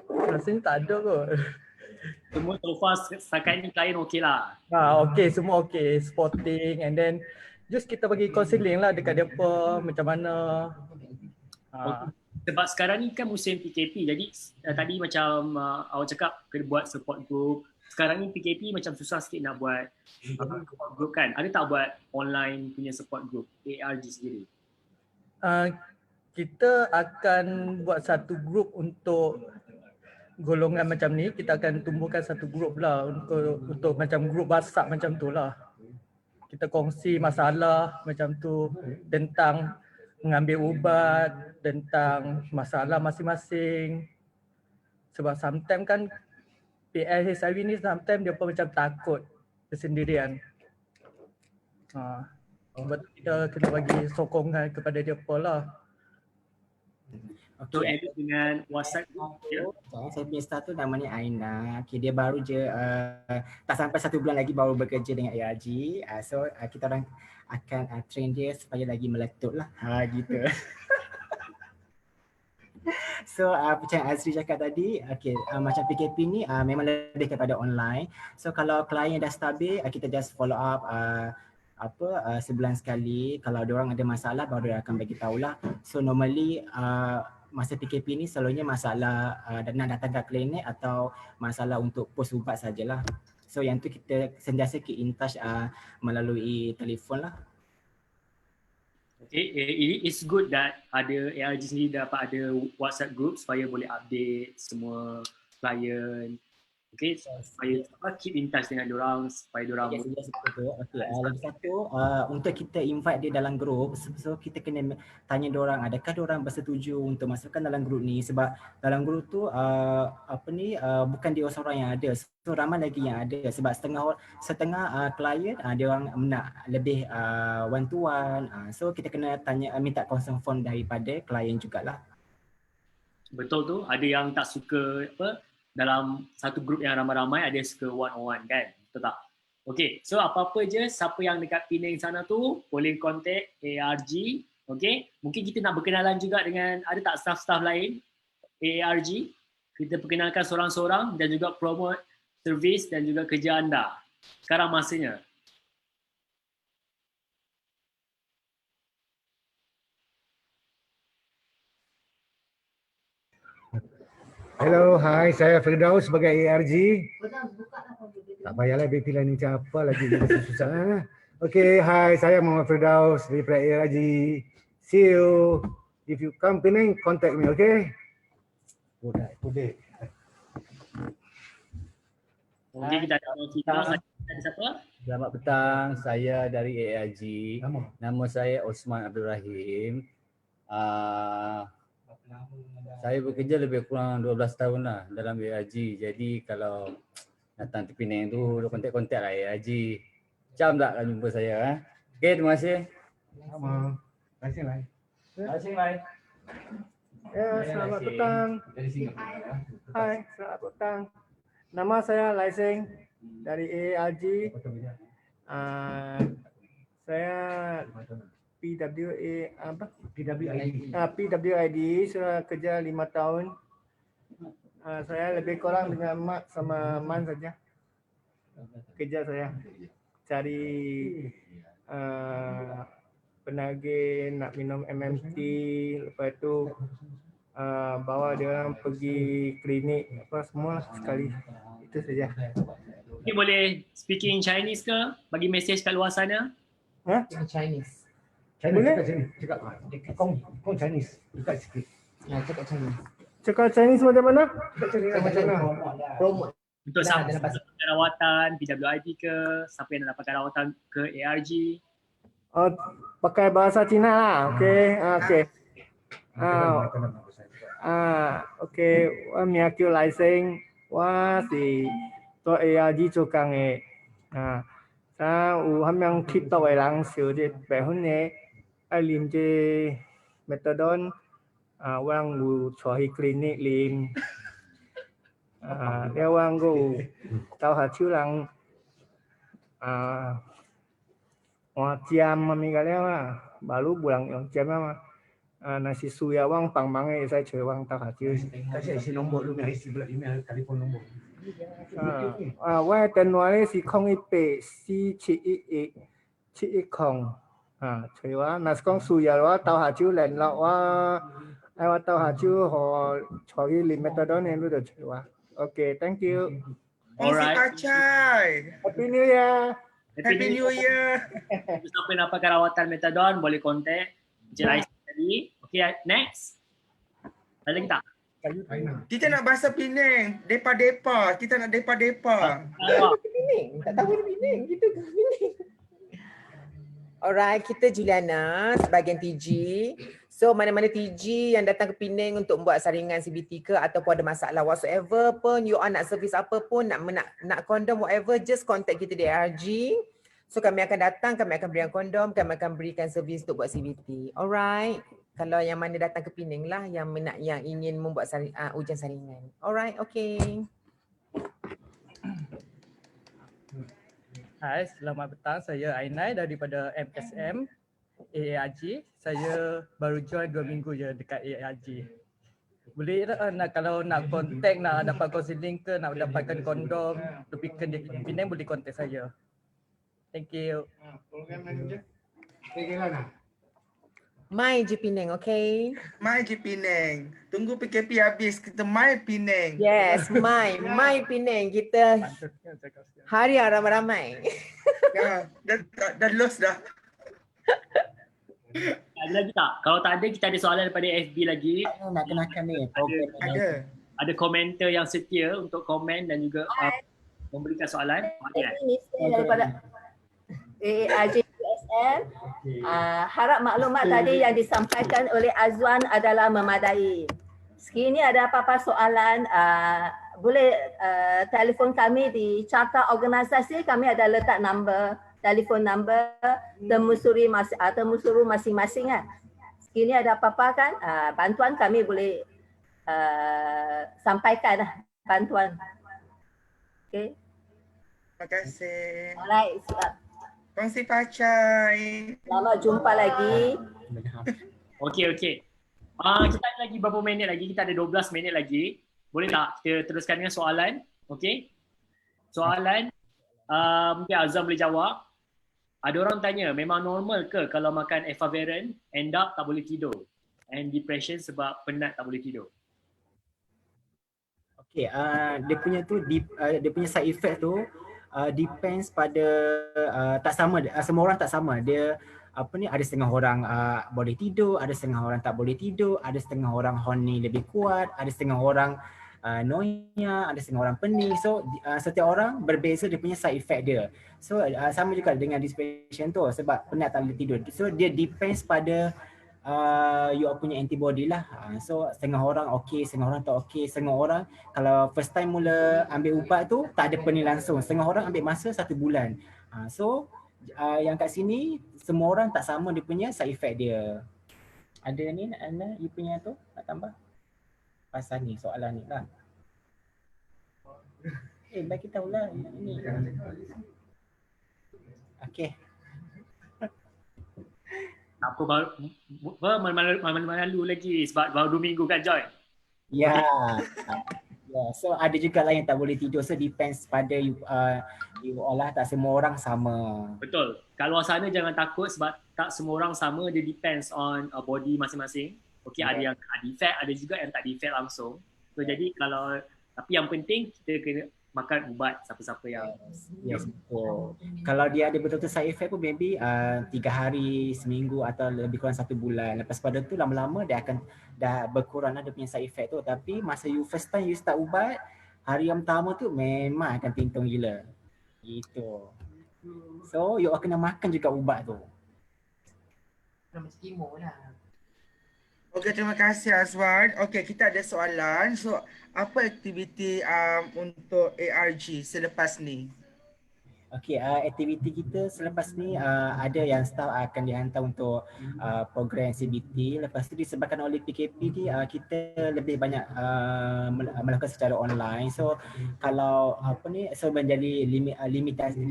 rasanya tak ada kot. Semua so far setakat ni klien okey lah. Okay, semua okay, supporting, and then just kita bagi counselling lah dekat depa macam mana. Sebab sekarang ni kan musim PKP, jadi tadi macam awak cakap kena buat support group. Sekarang ni PKP macam susah sikit nak buat support group kan. Ada tak buat online punya support group ARG sendiri? Kita akan buat satu group untuk golongan macam ni. Kita akan tumbuhkan satu group lah untuk macam group WhatsApp macam tu lah. Kita kongsi masalah macam tu tentang mengambil ubat, tentang masalah masing-masing. Sebab sometimes kan PL HIV ni sometimes dia pun macam takut bersendirian. Sebab tu kita kena bagi sokongan kepada dia pun lah. So edit dengan WhatsApp group. Saya punya staff tu namanya Aina. Okay, dia baru je tak sampai 1 bulan lagi baru bekerja dengan ARG. So kita orang akan train dia supaya lagi meletup lah. Gitu. So macam Azri cakap tadi, okay, macam PKP ni memang lebih kepada online. So kalau klien dah stabil, kita just follow up sebulan sekali. Kalau diorang ada masalah baru dia akan bagi tahulah. So normally masa PKP ni selalunya masalah nak datang ke klinik atau masalah untuk post ubat sajalah. So yang tu kita sentiasa keep in touch melalui telefon lah. Okay, it's good that ada ARG sendiri dapat ada WhatsApp group supaya boleh update semua klien. Okay, supaya keep in touch dengan diorang supaya diorang Lagi satu, untuk kita invite dia dalam group, so kita kena tanya diorang adakah diorang bersetuju untuk masukkan dalam group ni, sebab dalam group tu bukan dia seorang yang ada, so ramai lagi yang ada, sebab setengah klien diorang nak lebih one to one, so kita kena minta consent form daripada klien jugalah. Betul tu, ada yang tak suka dalam satu grup yang ramai-ramai, ada suka one on one kan, betul tak? Okay, so apa-apa je siapa yang dekat Penang sana tu boleh contact ARG. Okay, mungkin kita nak berkenalan juga dengan, ada tak staff-staff lain ARG, kita perkenalkan seorang-seorang dan juga promote servis dan juga kerja anda. Sekarang masanya. Hello, hai, saya Firdaus sebagai ARG. Tak payahlah pilihan ni macam apa lagi, susah. Okay, hai, saya Muhammad Firdaus daripada ARG. See you. If you come Penang, contact me, okay? Today. Okay, kita ada kita ada siapa? Selamat petang, saya dari ARG. Nama saya Osman Abdul Rahim. Saya bekerja lebih kurang 12 tahun lah dalam ARG. Jadi kalau datang ke Penang tu, kontak-kontak lah ARG. Macam tak akan jumpa saya. Okay, terima kasih. Sama. Terima kasih, Lai. Terima kasih, Lai. Ya, selamat petang. Hai, selamat petang. Nama saya Lai Seng dari ARG. Saya PWID, sudah kerja 5 tahun. Saya lebih kurang dengan Mak sama Man saja. Kerja saya cari penagih nak minum MMT, lepas tu bawa dia orang pergi klinik apa semua sekali. Itu saja. Okay, boleh speaking Chinese ke? Bagi mesej kat luar sana. Chinese. Boleh? Cakap kong Chinese. Dekat sikit. Cakap Chinese. Cakap Chinese macam mana? Macam mana? Promote. Untuk siapa yang dapat rawatan PWID ke, siapa yang nak dapatkan rawatan ke ARG. Oh, pakai bahasa Cina lah. Okey. Okey. Okey, 我名叫赖星，我是做 ARG 做工的。有迄样吸毒的人烧这白粉的，爱啉这 methadone， Wang wu choi klinik lim. Dia wang gu tao ha chu lang jam mami kalian mah baru bulan yang jam mah nasi suya wang pang mangai saya cuy wang tao ha chu. Kasih isi nombor lu, isi belah email, telefon nombor. Wah tenwale si kong ipe si chi i kong. Cuy wah nasi kong suya wah tao ha chu len lo wah ai wah tao ha chu ho choi lim metadon yang lu dah cuy wah. Okay, thank you. Kongsi Alright. pacai. Happy New Year. Happy New Year. Siapa yang dapatkan rawatan metadon boleh kontak Encik Raisa tadi. Okay, next. Ada lagi tak? Kita nak bahasa Penang. Depa-depa. Kita nak depa-depa. Pening. Tak tahu dia pening. Gitu ke pening. Alright, kita Juliana sebahagian TG. So mana-mana TG yang datang ke Penang untuk buat saringan CBT ke ataupun ada masalah whatsoever pun, you all nak servis apa pun, nak kondom whatever, just contact kita di ARG. So kami akan datang, kami akan berikan kondom, kami akan berikan servis untuk buat CBT. Alright. Kalau yang mana datang ke Penang lah yang ingin membuat ujian saringan. Alright, okay. Hai, selamat petang. Saya Ainai daripada MSM AARG. Saya baru join 2 minggu je dekat AARG. Boleh kalau nak kontak, nak dapat counselling ke, nak dapatkan kondom, lebih ke Penang boleh kontak saya. Thank you. Mai je Penang, okay? Mai je Penang. Tunggu PKP habis, kita mai Penang. Yes, mai Penang. Kita hari yang ramai-ramai. Ya, dah lost dah. Ada lagi tak? Kalau tak ada, kita ada soalan daripada FB lagi. Nak kenakan ni. Ada. Komentar yang setia untuk komen dan juga memberikan soalan. Ini daripada AARG USM. Harap maklumat tadi yang disampaikan oleh Azwan adalah memadai. Sekiranya ada apa-apa soalan, boleh telefon kami di carta organisasi. Kami ada letak telefon number temusuru masing-masing kan. Sekiranya ada apa-apa kan, bantuan kami boleh sampaikan bantuan. Okay. Terima kasih. Alright. Kongsi pacai. Selamat jumpa lagi. Okey. Kita ada lagi berapa minit lagi? Kita ada 12 minit lagi. Boleh tak kita teruskan dengan soalan? Okey. Soalan mungkin Azam boleh jawab. Ada orang tanya, memang normal ke kalau makan efavirenz end up tak boleh tidur? And depression sebab penat tak boleh tidur. Okay, dia punya side effect tu depends pada tak sama, semua orang tak sama. Dia ada setengah orang boleh tidur, ada setengah orang tak boleh tidur, ada setengah orang horny lebih kuat, ada setengah orang noia, ada setengah orang pening. So setiap orang berbeza dia punya side effect dia. So sama juga dengan depression tu, sebab penat tak boleh tidur. So dia depends pada you punya antibody lah. So setengah orang okey, setengah orang tak okey, setengah orang kalau first time mula ambil ubat tu tak ada pening langsung, setengah orang ambil masa 1 bulan. So yang kat sini semua orang tak sama dia punya side effect dia. Ada ni Ana, you punya tu nak tambah? Pasal ni soalan ni lah. Bagi tahulah ini. Okey. Apa malu lagi sebab baru 2 minggu kan join? Ya. So ada juga lah yang tak boleh tidur. So depends pada you all lah, tak semua orang sama. Betul. Kat luar sana jangan takut sebab tak semua orang sama, dia depends on body masing-masing. Okey, ada yang ada effect, ada juga yang tak ada effect langsung. So jadi tapi yang penting kita kena makan ubat siapa-siapa yang Yes, betul. Kalau dia ada betul-betul side effect pun maybe 3 hari, seminggu atau lebih kurang 1 bulan. Lepas pada tu lama-lama dia akan dah berkurang lah dia punya side effect tu. Tapi masa you first time you start ubat, hari yang pertama tu memang akan pintung gila. Gitu. So you kena makan juga ubat tu. Okey, terima kasih Azwan. Okey, kita ada soalan. So, apa aktiviti untuk ARG selepas ni? Okey, aktiviti kita selepas ni ada yang staff akan dihantar untuk program CBT. Lepas tu disebabkan oleh PKP ni kita lebih banyak melakukan secara online. So kalau apa ni menjadi limitasi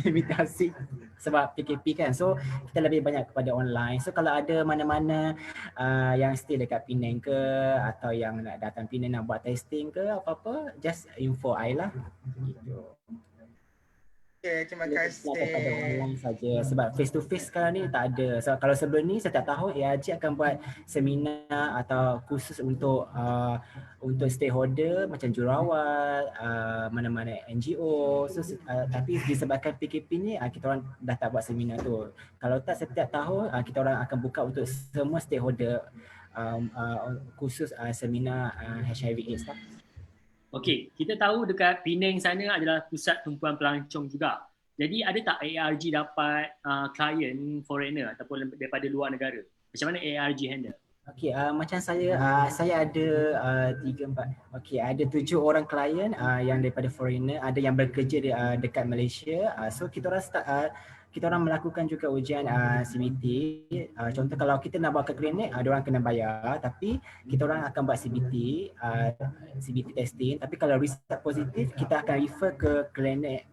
limitasi sebab PKP kan. So kita lebih banyak kepada online. So kalau ada mana-mana yang stay dekat Penang ke atau yang nak datang Penang nak buat testing ke apa-apa, just info I lah. Gitu. Okay, terima Kepada kasih. online saja sebab face to face sekarang ni tak ada. So, kalau sebelum ni setiap tahun ARG akan buat seminar atau khusus untuk stakeholder macam jurawat, mana-mana NGO. So tapi disebabkan PKP ni kita orang dah tak buat seminar tu. Kalau tak setiap tahun kita orang akan buka untuk semua stakeholder khusus seminar HIV AIDS lah. Okey, kita tahu dekat Penang sana adalah pusat tumpuan pelancong juga. Jadi ada tak ARG dapat klien foreigner ataupun daripada luar negara? Macam mana ARG handle? Okey, macam saya ada 3-4. Okey, ada 7 orang klien yang daripada foreigner, ada yang bekerja dekat Malaysia. So kita orang melakukan juga ujian CBT. Contoh kalau kita nak buat ke klinik, diorang kena bayar, tapi kita orang akan buat CBT testing. Tapi kalau result positif, kita akan refer ke klinik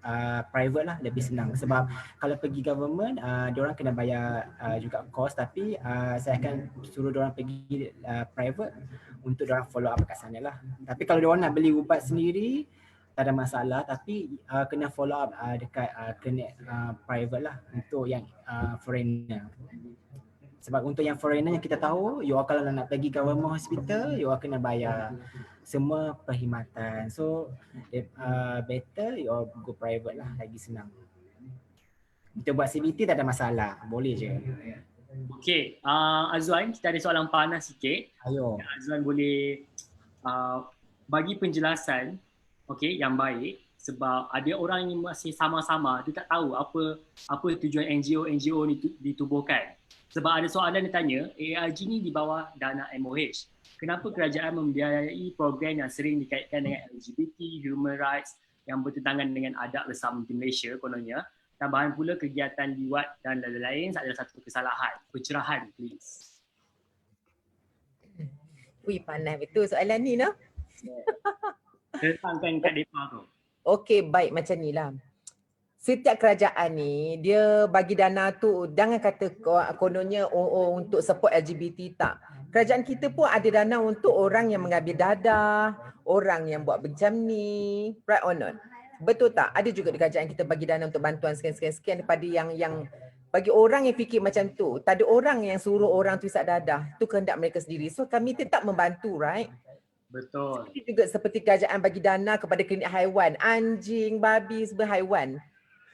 private lah, lebih senang. Sebab kalau pergi government, diorang kena bayar juga cost, tapi saya akan suruh diorang pergi private untuk diorang follow up kat sana lah. Tapi kalau diorang nak beli ubat sendiri, tak ada masalah, tapi kena follow up dekat klinik private lah untuk yang foreigner. Sebab untuk yang foreigner yang kita tahu, you all kalau nak pergi government hospital, you all kena bayar semua perkhidmatan. So better you all go private lah, lagi senang. Kita buat CBT tak ada masalah, boleh je. Okey, Azwan, kita ada soalan panas sikit. Ayo. Azwan boleh bagi penjelasan yang baik, sebab ada orang yang masih sama-sama dia tak tahu apa tujuan NGO ni ditubuhkan. Sebab ada soalan dia tanya, ARG ni di bawah dana MOH. Kenapa kerajaan membiayai program yang sering dikaitkan dengan LGBT, human rights yang bertentangan dengan adab bersama di Malaysia kononnya? Tambahan pula kegiatan liwat dan lain-lain adalah satu kesalahan. Pencerahan please. Ui, panas betul soalan ni noh. Tentangkan kat mereka tu. Okey, baik macam ni lah. Setiap kerajaan ni, dia bagi dana tu, jangan kata kononnya untuk support LGBT, tak. Kerajaan kita pun ada dana untuk orang yang mengambil dadah, orang yang buat macam ni, right or not? Betul tak? Ada juga di kerajaan kita bagi dana untuk bantuan sekian-sekian daripada yang bagi orang yang fikir macam tu. Tak ada orang yang suruh orang tu isap dadah. Tu kehendak mereka sendiri. So kami tetap membantu, right? Betul. Juga seperti kerajaan bagi dana kepada klinik haiwan, anjing, babi, semua haiwan.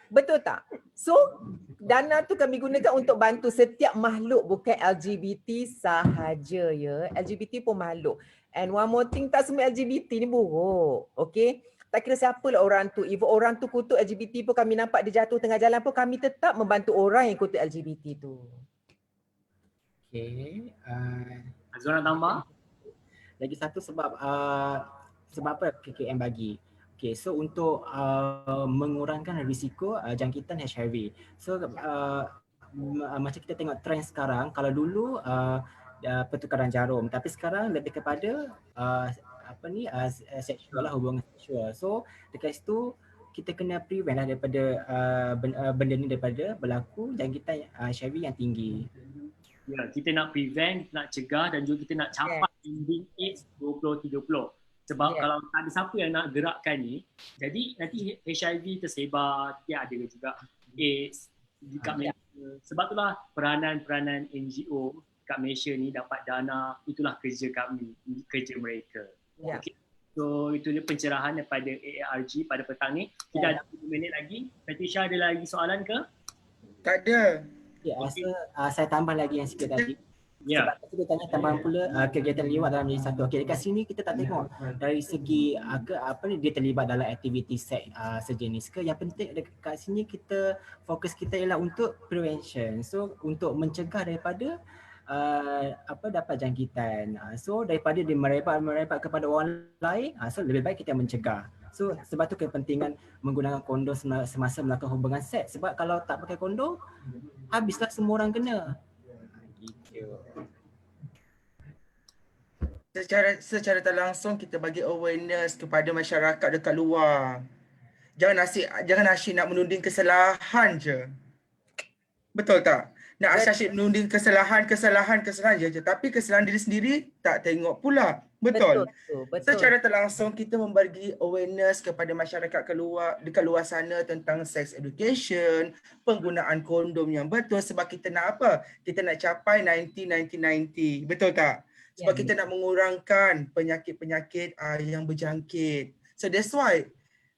Betul tak? So, dana tu kami gunakan untuk bantu setiap makhluk, bukan LGBT sahaja ya. LGBT pun makhluk. And one more thing, tak semua LGBT ni buruk. Okay? Tak kira siapa lah orang tu. If orang tu kutuk LGBT pun kami nampak dia jatuh tengah jalan pun kami tetap membantu orang yang kutuk LGBT tu. Okay. Azwan nak tambah? Lagi satu sebab apa KKM bagi. Okay, so untuk mengurangkan risiko jangkitan HIV. So macam kita tengok trend sekarang, kalau dulu pertukaran jarum, tapi sekarang lebih kepada seksual lah, hubungan seksual. So dekat situ kita kena prevent lah daripada benda ni daripada berlaku jangkitan HIV yang tinggi. Ya, kita nak prevent, nak cegah dan juga kita nak capai ending AIDS 2030. Sebab kalau tak ada siapa yang nak gerakkan ni, jadi nanti HIV tersebar, dia ada juga AIDS dekat Malaysia. Sebab itulah peranan NGO kat Malaysia ni dapat dana, itulah kerja kami, kerja mereka. Okay. So itu dia pencerahan daripada ARG pada petang ni. Kita ada 10 minit lagi. Patricia ada lagi soalan ke? Tak ada. Saya tambah lagi yang sikit tadi. Sebab kita tanya tambahan pula kegiatan liwat dalam jadi satu. Okey, dekat sini kita tak tengok dari segi dia terlibat dalam aktiviti seks sejenis ke. Yang penting dekat sini kita fokus kita ialah untuk prevention. So untuk mencegah daripada dapat jangkitan. So daripada dia merebak kepada orang lain, so lebih baik kita mencegah. So sebab tu kepentingan menggunakan kondom semasa melakukan hubungan seks. Sebab kalau tak pakai kondom, habislah semua orang kena. Gitu. Secara tak langsung kita bagi awareness kepada masyarakat dekat luar. Jangan asyik nak menuding kesalahan je. Betul tak? Nak asyik menuding kesalahan je. Tapi kesalahan diri sendiri tak tengok pula. Betul. Secara tak langsung kita membagi awareness kepada masyarakat dekat luar sana tentang sex education, penggunaan kondom yang betul sebab kita nak apa? Kita nak capai 90. Betul tak? Sebab kita nak mengurangkan penyakit-penyakit yang berjangkit. So that's why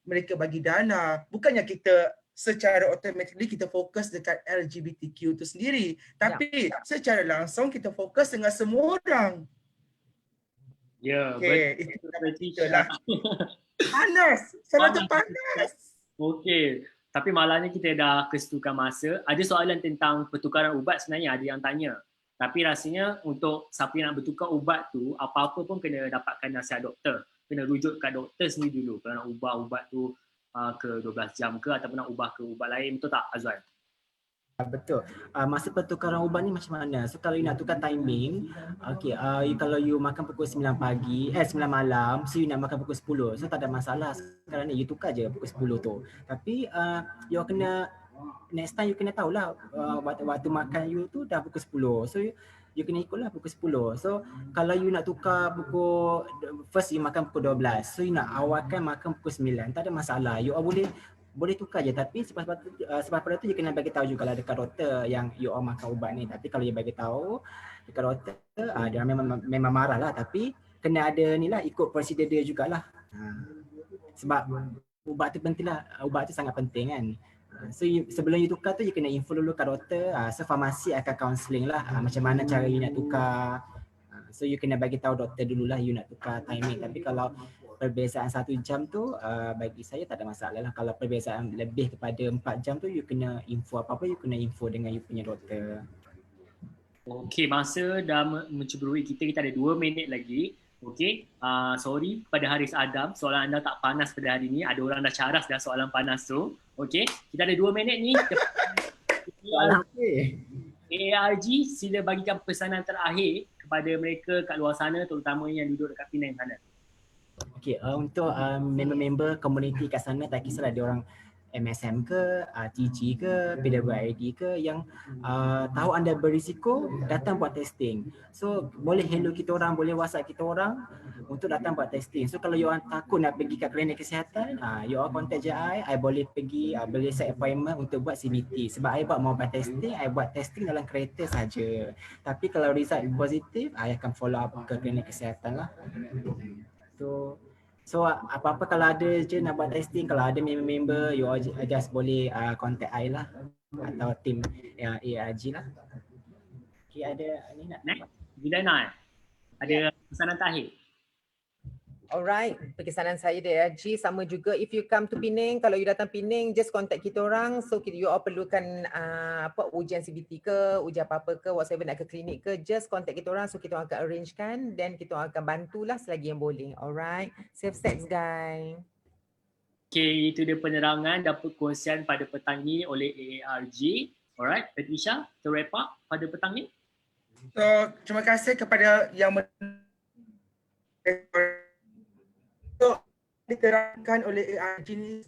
mereka bagi dana. Bukannya kita secara automatically kita fokus dekat LGBTQ itu sendiri. Tapi secara langsung kita fokus dengan semua orang. Ya, betul lah. Panas. Salah tu panas. Okey. Tapi malangnya kita dah kesetukan masa. Ada soalan tentang pertukaran ubat sebenarnya ada yang tanya. Tapi rasanya untuk siapa yang nak bertukar ubat tu, apa-apa pun kena dapatkan nasihat doktor. Kena rujuk kat doktor sendiri dulu. Kalau nak ubah ubat tu ke 12 jam ke ataupun nak ubah ke ubat lain. Betul tak Azwan? Betul. Masa pertukaran ubat ni macam mana? So kalau you nak tukar timing, kalau you makan pukul 9 malam, so you nak makan pukul 10. So tak ada masalah. Sekarang ni you tukar je pukul 10 tu. Tapi you kena next time you kena tahulah waktu makan you tu dah pukul 10. So you kena ikutlah pukul 10. So kalau you nak tukar pukul first you makan pukul 12. So you nak awalkan makan pukul 9. Tak ada masalah. You boleh tukar je tapi sebab pada tu you kena bagi tahu juga dekat doktor yang you makan ubat ni. Tapi kalau you bagi tahu dekat doktor dia memang marah lah tapi kena ada ni lah ikut prosedur dia jugalah. Sebab ubat tu penting lah. Ubat tu sangat penting kan. So sebelum you tukar tu you kena info dulu kat doktor. So farmasi akan counselling lah macam mana cara you nak tukar. So you kena bagi tahu doktor dululah you nak tukar timing. Tapi kalau perbezaan 1 jam tu bagi saya tak ada masalah lah. Kalau perbezaan lebih kepada 4 jam tu you kena info apa-apa you kena info dengan you punya doktor. Okey, masa dah menceburui kita ada 2 minit lagi. Okey, sorry pada Haris Adam, soalan anda tak panas pada hari ni. Ada orang dah caras dah soalan panas tu. Okey, kita ada 2 minit ni. ARG, sila bagikan pesanan terakhir kepada mereka kat luar sana, terutama yang duduk dekat Penang sana. Okey, untuk member-member komuniti kat sana, tak kisahlah dia orang MSM ke, TG ke, PWID ke yang tahu anda berisiko, datang buat testing. So boleh hello kita orang, boleh WhatsApp kita orang untuk datang buat testing. So kalau you orang takut nak pergi kat klinik kesihatan, you all contact je I boleh pergi, boleh set appointment untuk buat CBT. Sebab I buat mobile testing, I buat testing dalam kereta saja. Tapi kalau result positif, I akan follow up ke klinik kesihatan lah. So apa-apa kalau ada je nak buat testing, kalau ada member you all just boleh contact I lah atau tim ARG lah. Okay, ada ni nak? Next, Gilana ada pesanan terakhir? Alright, pesanan saya dari ARG sama juga. If you come to Penang, kalau you datang Penang, just contact kita orang. So you all perlukan ujian CBT ke, ujian apa-apa ke, whatever nak ke klinik ke, just contact kita orang. So kita akan arrangekan dan kita akan bantulah selagi yang boleh. Alright, safe sex guys. Okay, itu dia penerangan dan perkongsian pada petang ni oleh AARG. Alright, Patricia, to wrap up pada petang ni. So, terima kasih kepada yang diterangkan oleh ARG ni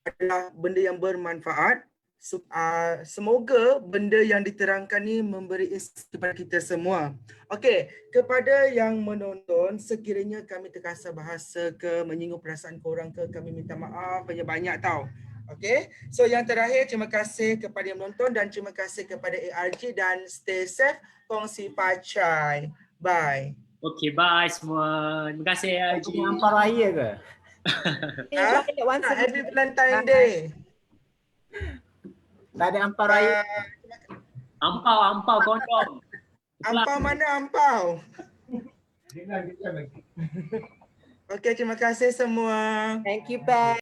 adalah benda yang bermanfaat. Semoga benda yang diterangkan ni memberi inspirasi kepada kita semua. Okey, kepada yang menonton, sekiranya kami terkasar bahasa ke, menyinggung perasaan korang ke, kami minta maaf banyak-banyak tau. Okey, so yang terakhir terima kasih kepada yang menonton dan terima kasih kepada ARG dan stay safe, kongsi pacai. Bye. Okay, bye semua. Terima kasih ARG. Ampau raya ke? Happy Valentine Day. Tak ada ampau raya. Ampau kondom. Ampau mana ampau? Okay, terima kasih semua. Thank you, Pat.